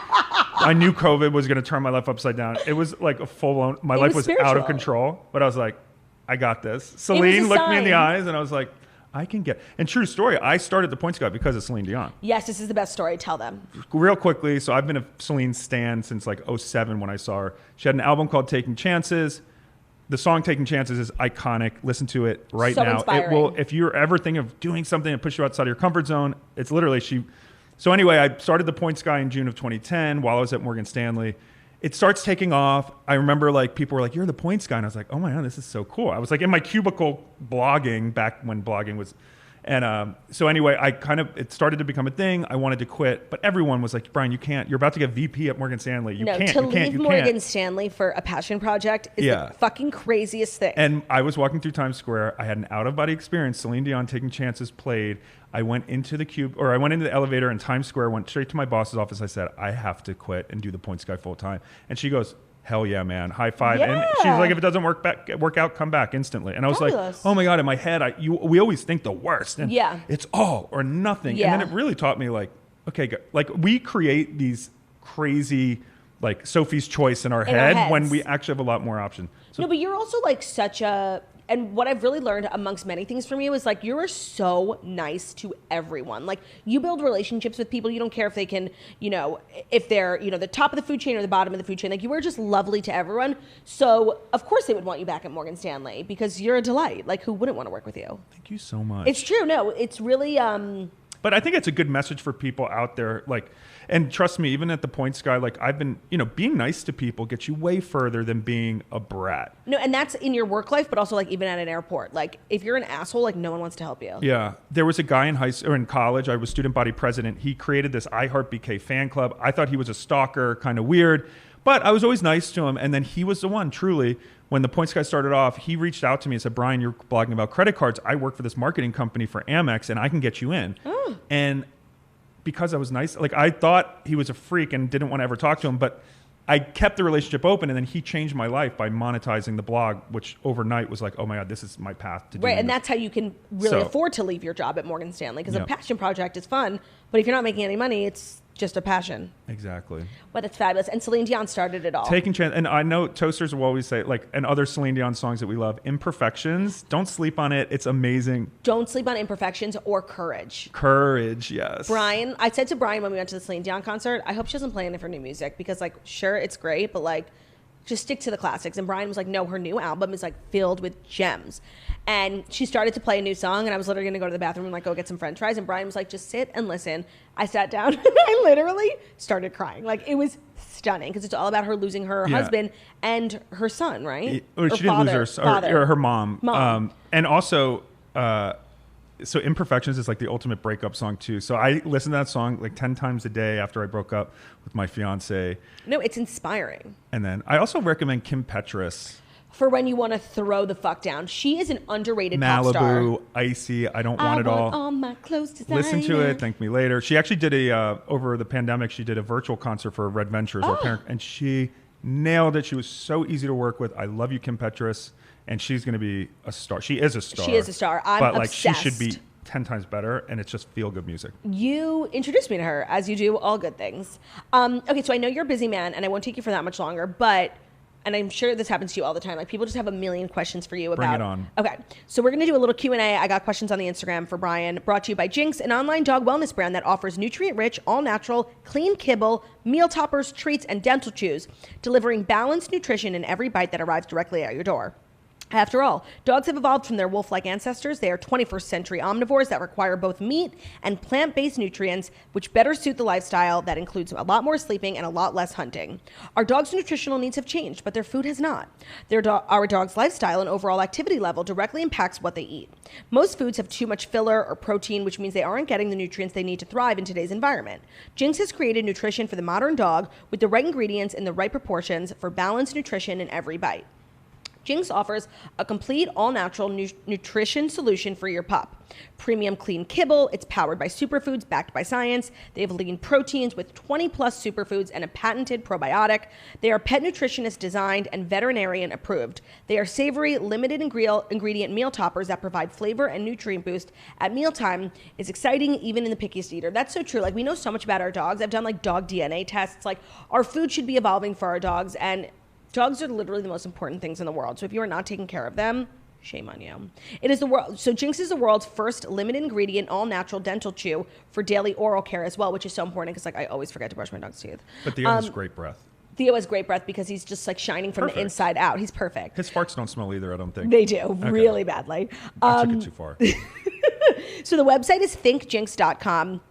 I knew COVID was going to turn my life upside down. It was like a full-on, my life was out of control, but I was like, I got this. Celine looked me in the eyes and I was like, I can get, and true story, I started the Point Scout because of Celine Dion. Yes, this is the best story. Tell them. Real quickly, so I've been a Celine stan since like 07 when I saw her. She had an album called Taking Chances. The song Taking Chances is iconic. Listen to it right now. Inspiring. It will, if you're ever thinking of doing something to push you outside of your comfort zone, it's literally she. So anyway, I started the Point Sky in June of 2010 while I was at Morgan Stanley. It starts taking off. I remember like people were like, "You're the Points guy," and I was like, "Oh my god, this is so cool." I was like in my cubicle blogging back when blogging was, and so anyway, it started to become a thing. I wanted to quit, but everyone was like, "Brian, you can't. You're about to get VP at Morgan Stanley. You can't. To you can't. leave You Morgan can't." Stanley for a passion project is the fucking craziest thing. And I was walking through Times Square. I had an out of body experience. Celine Dion Taking Chances played. I went into the elevator in Times Square, went straight to my boss's office. I said, I have to quit and do the Point Sky full time. And she goes, hell yeah, man. High five. Yeah. And she's like, if it doesn't work out, come back instantly. And I was Fabulous. like, oh my God, in my head, we always think the worst. And Yeah. it's all or nothing. Yeah. And then it really taught me like, okay, like we create these crazy, like Sophie's Choice in our head when we actually have a lot more options. So, no, but you're also like and what I've really learned amongst many things from you is like you're so nice to everyone. Like you build relationships with people. You don't care if they can, if they're, the top of the food chain or the bottom of the food chain. Like you are just lovely to everyone. So of course they would want you back at Morgan Stanley because you're a delight. Like who wouldn't want to work with you? thank you so much. It's true. No, it's really, But I think it's a good message for people out there. Like, and trust me, even at the Point Sky, like I've been, being nice to people gets you way further than being a brat. no, and that's in your work life, but also like even at an airport. Like if you're an asshole, like no one wants to help you. Yeah. There was a guy in college, I was student body president. He created this I Heart BK fan club. I thought he was a stalker, kind of weird, but I was always nice to him. And then he was the one, truly, when the Points guy started off, he reached out to me and said, Brian, you're blogging about credit cards. I work for this marketing company for Amex and I can get you in. Oh. And because I was nice, like I thought he was a freak and didn't want to ever talk to him, but I kept the relationship open, and then he changed my life by monetizing the blog, which overnight was like, oh my God, this is my path to do Right, and this. that's how you can really afford to leave your job at Morgan Stanley because a passion project is fun, but if you're not making any money, it's just a passion. Exactly. But it's fabulous. And Celine Dion started it all. Taking chance, and I know toasters will always say, like, and other Celine Dion songs that we love, Imperfections. Don't sleep on it. It's amazing. Don't sleep on Imperfections or Courage. Courage, yes. Brian, I said to Brian when we went to the Celine Dion concert, I hope she doesn't play any of her new music because, like, sure, it's great, but, like, just stick to the classics. And Brian was like, no, her new album is, like, filled with gems. And she started to play a new song, and I was literally going to go to the bathroom and, like, go get some french fries. And Brian was like, just sit and listen. I sat down, and I literally started crying. Like, it was stunning because it's all about her losing her husband and her son, right? Or she didn't lose her mom. And also, so Imperfections is like the ultimate breakup song too. So I listened to that song like 10 times a day after I broke up with my fiance. No, it's inspiring. And then I also recommend Kim Petras. For when you want to throw the fuck down. She is an underrated pop star. Malibu, Icy, I Don't Want It All. My clothes designer. Listen to it, thank me later. She actually did over the pandemic, she did a virtual concert for Red Ventures, our parent, and she nailed it. She was so easy to work with. I love you, Kim Petras. And she's going to be a star. She is a star. She is a star. I'm but like obsessed. she should be 10 times better, and it's just feel good music. You introduced me to her, as you do all good things. Okay, so I know you're a busy man, and I won't take you for that much longer, but, and I'm sure this happens to you all the time, like people just have a million questions for you about. Bring it on. Okay, so we're going to do a little Q&A. I got questions on the Instagram for Brian, brought to you by Jinx, an online dog wellness brand that offers nutrient-rich, all-natural, clean kibble, meal toppers, treats, and dental chews, delivering balanced nutrition in every bite that arrives directly at your door. After all, dogs have evolved from their wolf-like ancestors. They are 21st century omnivores that require both meat and plant-based nutrients, which better suit the lifestyle that includes a lot more sleeping and a lot less hunting. Our dogs' nutritional needs have changed, but their food has not. Our dog's lifestyle and overall activity level directly impacts what they eat. Most foods have too much filler or protein, which means they aren't getting the nutrients they need to thrive in today's environment. Jinx has created nutrition for the modern dog with the right ingredients in the right proportions for balanced nutrition in every bite. Jinx offers a complete all-natural nutrition solution for your pup. Premium clean kibble, it's powered by superfoods backed by science. They have lean proteins with 20 plus superfoods and a patented probiotic. They are pet nutritionist designed and veterinarian approved. They are savory, limited ingredient meal toppers that provide flavor and nutrient boost at mealtime. It's exciting even in the pickiest eater. That's so true. Like, we know so much about our dogs. I've done like dog DNA tests. Like, our food should be evolving for our dogs, and dogs are literally the most important things in the world. So if you are not taking care of them, shame on you. It is the world. So Jinx is the world's first limited ingredient, all natural dental chew for daily oral care as well, which is so important because like I always forget to brush my dog's teeth. But Theo has great breath. Theo has great breath because he's just like shining from the inside out. He's perfect. His farts don't smell either, I don't think. They do, really badly. I took it too far. So the website is thinkjinx.com.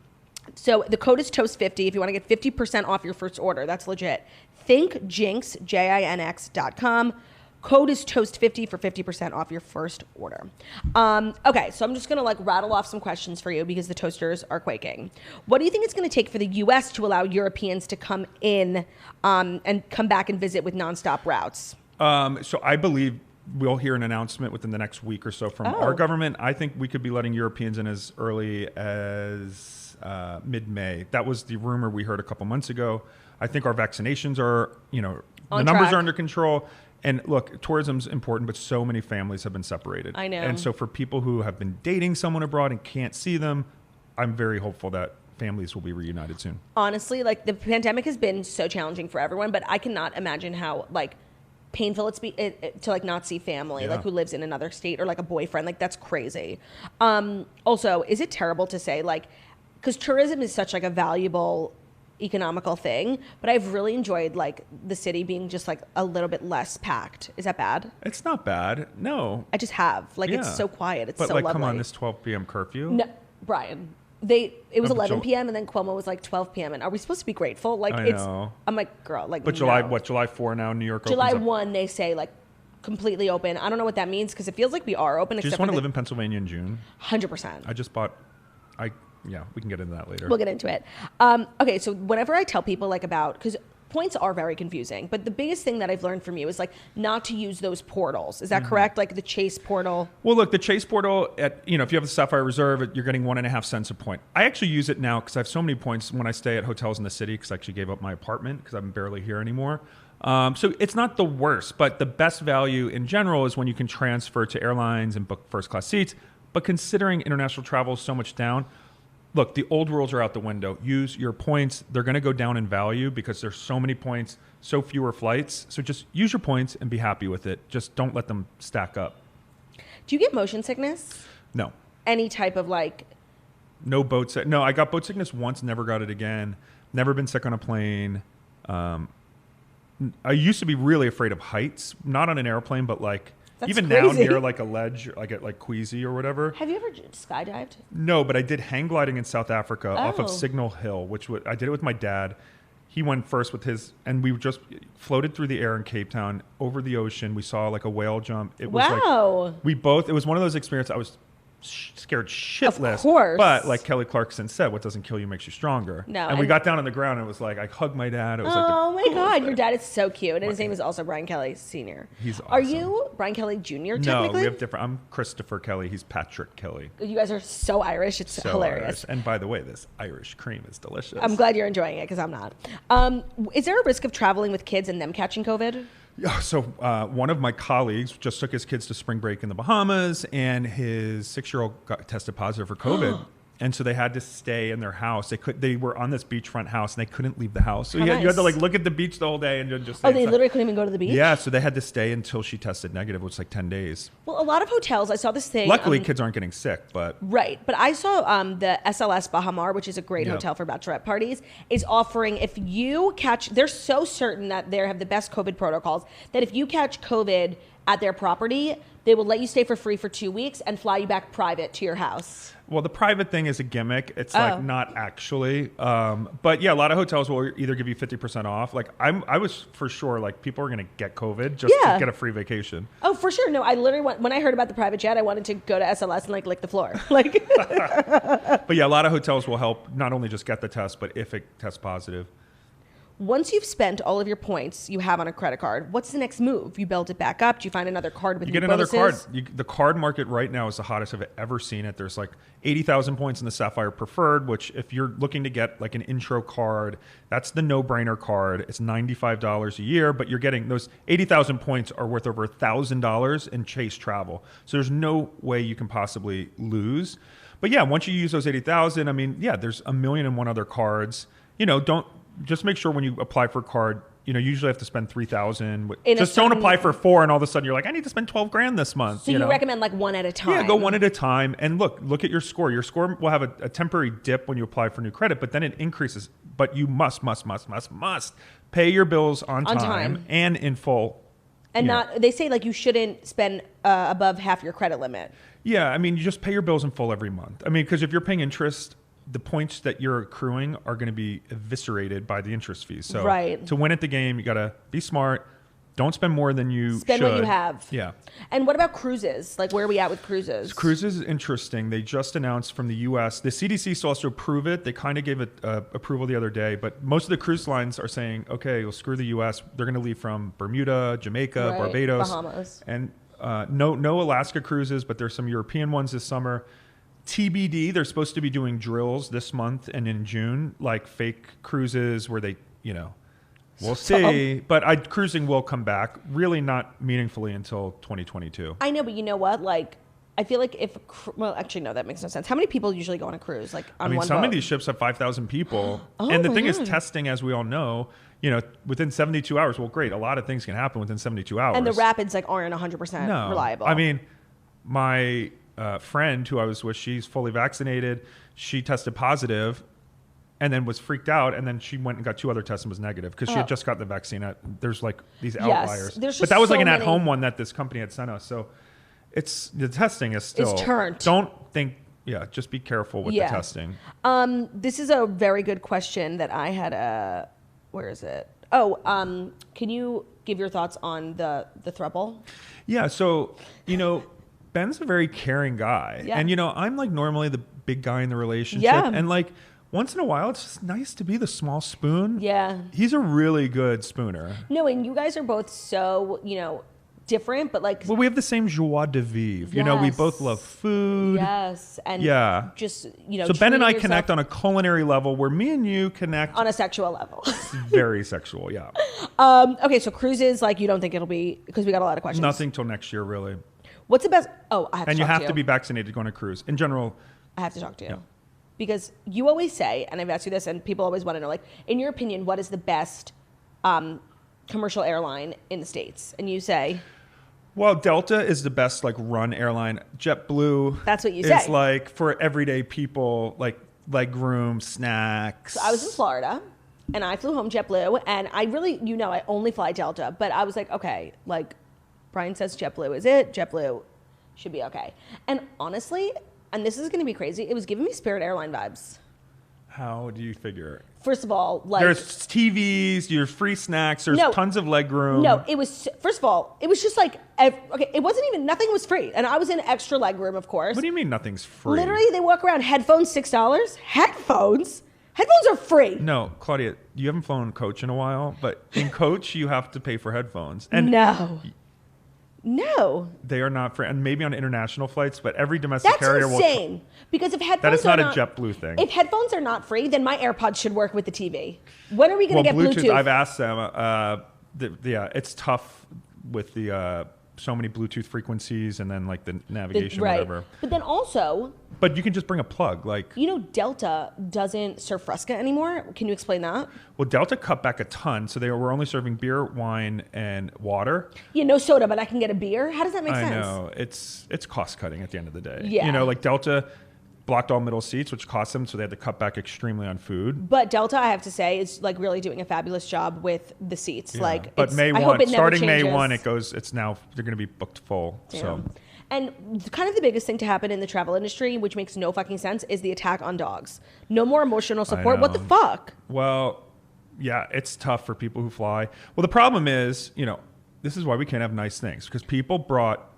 So the code is TOAST50 if you want to get 50% off your first order. That's legit. ThinkJinx, JINX.com. Code is TOAST50 for 50% off your first order. Okay, so I'm just going to like rattle off some questions for you because the toasters are quaking. What do you think it's going to take for the U.S. to allow Europeans to come in and come back and visit with nonstop routes? So I believe we'll hear an announcement within the next week or so from our government. I think we could be letting Europeans in as early as mid-May. That was the rumor we heard a couple months ago. I think our vaccinations are, the numbers are under control. And look, tourism's important, but so many families have been separated. I know. And so for people who have been dating someone abroad and can't see them, I'm very hopeful that families will be reunited soon. Honestly, like the pandemic has been so challenging for everyone, but I cannot imagine how like painful it's to like not see family, like who lives in another state or like a boyfriend. Like that's crazy. Also, is it terrible to say like, because tourism is such like a valuable economical thing, but I've really enjoyed like the city being just like a little bit less packed. Is that bad? It's not bad. No. I just have. Like it's so quiet. It's but so like, lovely. come on, this 12 p.m. curfew? No, Brian. It was 11 p.m. and then Cuomo was like 12 p.m. And are we supposed to be grateful? Like I know. I'm like, girl, like But July 4 now, New York July opens up. 1, they say like completely open. I don't know what that means because it feels like we are open. Do you just want to live in Pennsylvania in June? 100%. I just bought, yeah, we can get into that later. We'll get into it. Okay, so whenever I tell people like about, because points are very confusing, but the biggest thing that I've learned from you is like not to use those portals. Is that correct? Like the Chase portal? Well, look, the Chase portal, if you have the Sapphire Reserve, you're getting 1.5 cents a point. I actually use it now because I have so many points when I stay at hotels in the city because I actually gave up my apartment because I'm barely here anymore. So it's not the worst, but the best value in general is when you can transfer to airlines and book first class seats. But considering international travel is so much down, look, the old rules are out the window. Use your points. They're going to go down in value because there's so many points, so fewer flights. So just use your points and be happy with it. Just don't let them stack up. Do you get motion sickness? No. Any type of like... No boat sickness. No, I got boat sickness once, never got it again. Never been sick on a plane. I used to be really afraid of heights. Not on an airplane, but like... That's even crazy. now near like a ledge, I get like queasy or whatever. Have you ever skydived? No, but I did hang gliding in South Africa off of Oh. Signal Hill, which I did it with my dad. He went first with his, and we just floated through the air in Cape Town over the ocean. We saw like a whale jump. It was Wow. like, it was one of those experiences. I was scared shitless. Of course. But like Kelly Clarkson said, what doesn't kill you makes you stronger. No, And we and- got down on the ground and it was like, I hugged my dad. It was Oh like my God, your dad is so cute. And his name is also Brian Kelly Sr. He's Are awesome. you Brian Kelly Jr. No, technically? we have different. I'm Christopher Kelly. He's Patrick Kelly. You guys are so Irish. It's So hilarious. Irish. And by the way, this Irish cream is delicious. I'm glad you're enjoying it because I'm not. Is there a risk of traveling with kids and them catching COVID? Yeah, so one of my colleagues just took his kids to spring break in the Bahamas, and his 6-year-old got tested positive for COVID. And so they had to stay in their house. They were on this beachfront house, and they couldn't leave the house. So How you had to nice. like look at the beach the whole day and just. Oh, stay they inside. literally couldn't even go to the beach? Yeah, so they had to stay until she tested negative, which was like 10 days. Well, a lot of hotels, I saw this thing. Luckily, kids aren't getting sick, but Right. But I saw the SLS Bahamar, which is a great Yeah. hotel for bachelorette parties, is offering if you catch, they're so certain that they have the best COVID protocols that if you catch COVID at their property, they will let you stay for free for 2 weeks and fly you back private to your house. well, the private thing is a gimmick. It's Oh. like not actually. But yeah, a lot of hotels will either give you 50% off. Like I was for sure like people are going to get COVID just Yeah. to get a free vacation. Oh, for sure. No, I literally when I heard about the private jet, I wanted to go to SLS and like lick the floor. Like, But yeah, a lot of hotels will help not only just get the test, but if it tests positive. Once you've spent all of your points you have on a credit card, what's the next move? You build it back up? Do you find another card with You new get another bonuses? card. The card market right now is the hottest I've ever seen it. There's like 80,000 points in the Sapphire Preferred, which if you're looking to get like an intro card, that's the no-brainer card. It's $95 a year, but you're getting those 80,000 points are worth over $1,000 in Chase travel. So there's no way you can possibly lose. But yeah, once you use those 80,000, I mean, yeah, there's a million and one other cards. Don't just make sure when you apply for a card, you usually have to spend 3,000. Just don't apply for 4 and all of a sudden you're like, I need to spend 12 grand this month. So you recommend like one at a time? Yeah, go one at a time. And look at your score. Your score will have a temporary dip when you apply for new credit, but then it increases. But you must pay your bills on time and in full. And they say like you shouldn't spend above half your credit limit. Yeah, I mean, you just pay your bills in full every month. I mean, because if you're paying interest, the points that you're accruing are going to be eviscerated by the interest fees. So to win at the game, you got to be smart. Don't spend more than you spend should. What you have. Yeah. And what about cruises? Like, where are we at with cruises? Cruises is interesting. They just announced from the U.S. The CDC still has to approve it. They kind of gave it approval the other day. But most of the cruise lines are saying, okay, well, screw the U.S. They're going to leave from Bermuda, Jamaica, Barbados. Bahamas. And no Alaska cruises, but there's some European ones this summer. TBD, they're supposed to be doing drills this month and in June, like fake cruises where they, we'll see. But cruising will come back, really not meaningfully until 2022. I know, but you know what? Like, I feel like actually, no, that makes no sense. How many people usually go on a cruise? Like, on one some boat? of these ships have 5,000 people. Oh, and the thing God. is, testing, as we all know, within 72 hours, well, great. A lot of things can happen within 72 hours. And the rapids aren't 100% reliable. I mean, my friend who I was with, she's fully vaccinated. She tested positive and then was freaked out. And then she went and got 2 other tests and was negative because she had just got the vaccine. There's like these outliers. But that was like an at-home one that this company had sent us. So the testing is still... It's turned. Don't think... Yeah, just be careful with the testing. This is a very good question that I had. Where is it? Oh, can you give your thoughts on the throuple? Yeah, so, Ben's a very caring guy. Yeah. And, I'm like normally the big guy in the relationship. Yeah. And like once in a while, it's just nice to be the small spoon. Yeah. He's a really good spooner. No, and you guys are both so, different, but like... Well, we have the same joie de vivre. We both love food. Yes. And just, So Ben and I connect on a culinary level where me and you connect... On a sexual level. Very sexual, yeah. Okay, so cruises, like you don't think it'll be... Because we got a lot of questions. Nothing till next year, really. What's the best... Oh, I have to talk to you. And you have to be vaccinated going to cruise. In general... I have to talk to you. Yeah. Because you always say, and I've asked you this, and people always want to know, like, in your opinion, what is the best commercial airline in the States? And you say... Well, Delta is the best like run airline. JetBlue. That's what you say. Is like for everyday people, like leg room, snacks. So I was in Florida, and I flew home JetBlue, and I really, I only fly Delta, but I was like, okay, like Brian says JetBlue is it. JetBlue should be okay. And honestly, and this is going to be crazy, it was giving me Spirit Airline vibes. How do you figure? First of all, like... There's TVs, there's free snacks, there's tons of leg room. No, it was... First of all, it was just like... Okay, it wasn't even... Nothing was free. And I was in extra leg room, of course. What do you mean nothing's free? Literally, they walk around, headphones, $6. Headphones? Headphones are free. No, Claudia, you haven't flown Coach in a while, but in Coach, you have to pay for headphones. And No. They are not free. And maybe on international flights, but every domestic carrier will... That's insane. Because if headphones That is not a JetBlue thing. If headphones are not free, then my AirPods should work with the TV. When are we going to get Bluetooth? I've asked them. It's tough with the so many Bluetooth frequencies and then like the navigation, whatever. But then also... But you can just bring a plug. Like Delta doesn't serve Fresca anymore. Can you explain that? Well, Delta cut back a ton. So they were only serving beer, wine, and water. Yeah, no soda, but I can get a beer? How does that make sense? I know. It's cost cutting at the end of the day. Yeah. Like Delta blocked all middle seats, which cost them, so they had to cut back extremely on food. But Delta, I have to say, is like really doing a fabulous job with the seats. Yeah. Like, but May 1, starting May 1, it's now, they're going to be booked full. Yeah. So. And kind of the biggest thing to happen in the travel industry, which makes no fucking sense, is the attack on dogs. No more emotional support. What the fuck? Well, yeah, it's tough for people who fly. Well, the problem is, this is why we can't have nice things, because people brought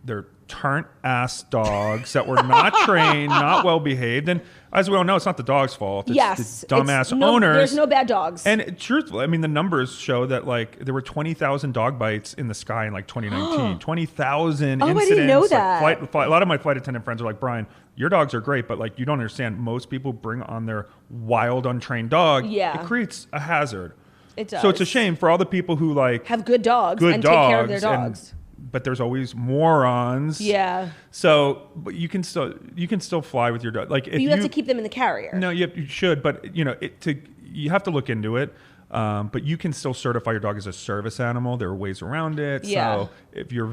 their turnt ass dogs that were not trained, not well behaved. And as we all know, it's not the dog's fault. It's the dumbass owners. There's no bad dogs. And truthfully, I mean, the numbers show that like there were 20,000 dog bites in the sky in like 2019. 20,000 incidents. I didn't know that. Like, a lot of my flight attendant friends are like, Brian, your dogs are great, but like you don't understand. Most people bring on their wild, untrained dog. Yeah. It creates a hazard. It does. So it's a shame for all the people who like have good dogs and take care of their dogs. But there's always morons. Yeah. So, but you can still fly with your dog. Like, if you have to keep them in the carrier. No, you should, but you know, you have to look into it. But you can still certify your dog as a service animal. There are ways around it. Yeah. So if you're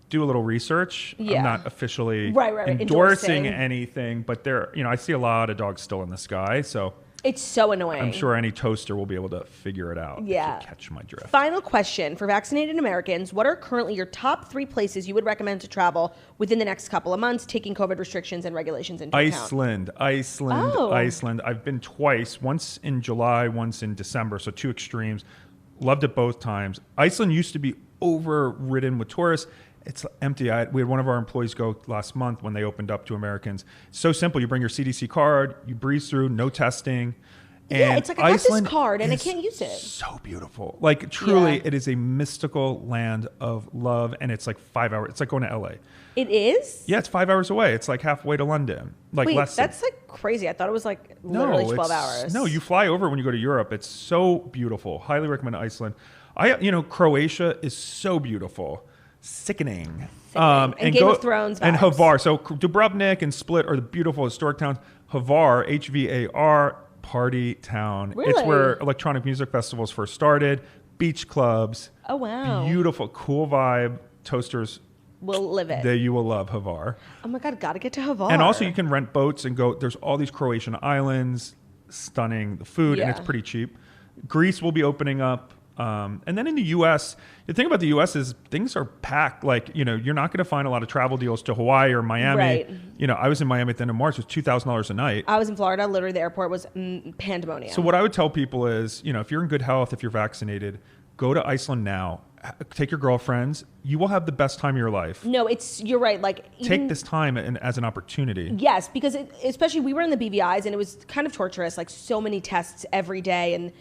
do a little research. Yeah. I'm not officially endorsing anything, but I see a lot of dogs still in the sky. So it's so annoying. I'm sure any toaster will be able to figure it out. Yeah. If you catch my drift. Final question for vaccinated Americans. What are currently your top 3 places you would recommend to travel within the next couple of months, taking COVID restrictions and regulations into account? Iceland. I've been twice, once in July, once in December. So 2 extremes. Loved it both times. Iceland used to be overridden with tourists. It's empty. We had one of our employees go last month when they opened up to Americans. So simple. You bring your CDC card, you breeze through, no testing. And it's like I got this card and I can't use it. So beautiful. Like truly, it is a mystical land of love, and it's like 5 hours. It's like going to LA. It is? Yeah, it's 5 hours away. It's like halfway to London. Like Wait, that's like crazy. I thought it was like literally 12 hours. No, you fly over when you go to Europe. It's so beautiful. Highly recommend Iceland. Croatia is so beautiful. Sickening. And Game of Thrones vibes. And Hvar. So Dubrovnik and Split are the beautiful historic towns. Hvar, Hvar, party town. Really? It's where electronic music festivals first started. Beach clubs. Oh, wow. Beautiful, cool vibe. Toasters. We'll live it. You will love Hvar. Oh my God, gotta get to Hvar. And also you can rent boats and go. There's all these Croatian islands. Stunning. The food, and it's pretty cheap. Greece will be opening up. And then in the U.S., the thing about the U.S. is things are packed. Like, you're not going to find a lot of travel deals to Hawaii or Miami. Right. I was in Miami at the end of March. It was $2,000 a night. I was in Florida. Literally, the airport was pandemonium. So what I would tell people is, if you're in good health, if you're vaccinated, go to Iceland now. Take your girlfriends. You will have the best time of your life. No, you're right. Take this time as an opportunity. Yes, because especially we were in the BVIs and it was kind of torturous. Like so many tests every day,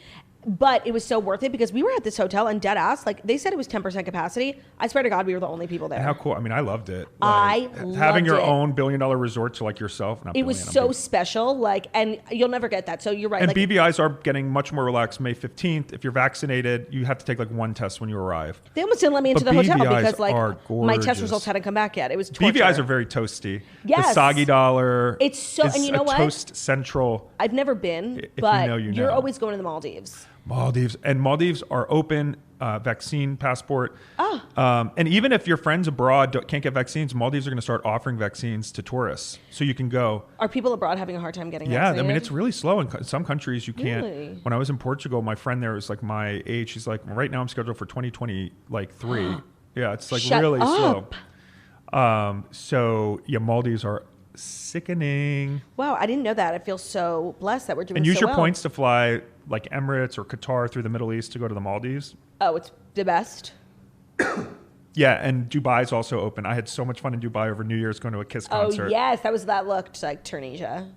but it was so worth it because we were at this hotel and dead ass, like they said it was 10% capacity. I swear to God, we were the only people there. And how cool. I mean, I loved it. Having your own $1 billion resort to like yourself. It was so special. And you'll never get that. So you're right. And BVIs are getting much more relaxed May 15th. If you're vaccinated, you have to take like 1 test when you arrive. They almost didn't let me into the hotel because my test gorgeous. Results hadn't come back yet. It was torture. BVIs are very toasty. Yes. The soggy dollar. It's so, and you know what? Toast central. I've never been, but you know. You're always going to the Maldives. Maldives are open, vaccine passport. And even if your friends abroad can't get vaccines, Maldives are going to start offering vaccines to tourists, so you can go. Are people abroad having a hard time getting vaccinated? Yeah, I mean it's really slow in some countries. You can't. Really? When I was in Portugal, my friend there was like my age. She's like, right now I'm scheduled for 2023. Yeah, it's like really slow. So yeah, Maldives are sickening. Wow, I didn't know that. I feel so blessed that we're doing. And use so your points to fly like Emirates or Qatar through the Middle East to go to the Maldives. Oh, it's the best. Yeah, and Dubai's also open. I had so much fun in Dubai over New Year's going to a Kiss concert. Oh yes, that looked like Tunisia.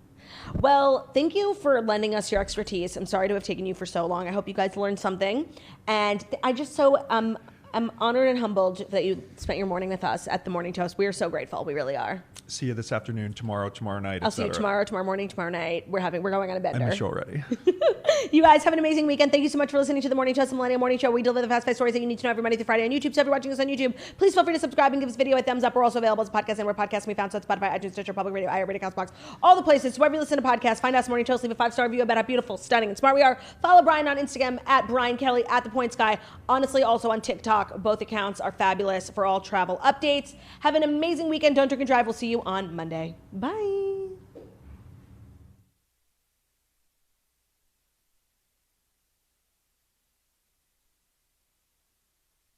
Well, thank you for lending us your expertise. I'm sorry to have taken you for so long. I hope you guys learned something, and I just I'm honored and humbled that you spent your morning with us at the Morning Toast. We are so grateful. We really are. See you this afternoon, tomorrow night. I'll see you tomorrow morning, tomorrow night. We're going on a bender. I miss you already. You guys have an amazing weekend. Thank you so much for listening to the Morning Toast, the Millennial Morning Show. We deliver the fast paced stories that you need to know every Monday through Friday on YouTube. So if you're watching us on YouTube, please feel free to subscribe and give this video a thumbs up. We're also available as a podcast and where podcasts can be found. So Spotify, iTunes, Stitcher, Public Radio, iHeartRadio, CastBox, all the places. So wherever you listen to podcasts, find us Morning Toast. Leave a 5-star review about how beautiful, stunning, and smart we are. Follow Brian on Instagram at Brian Kelly at The Points Guy. Honestly, also on TikTok. Both accounts are fabulous for all travel updates. Have an amazing weekend. Don't drink and drive. We'll see you on Monday. Bye.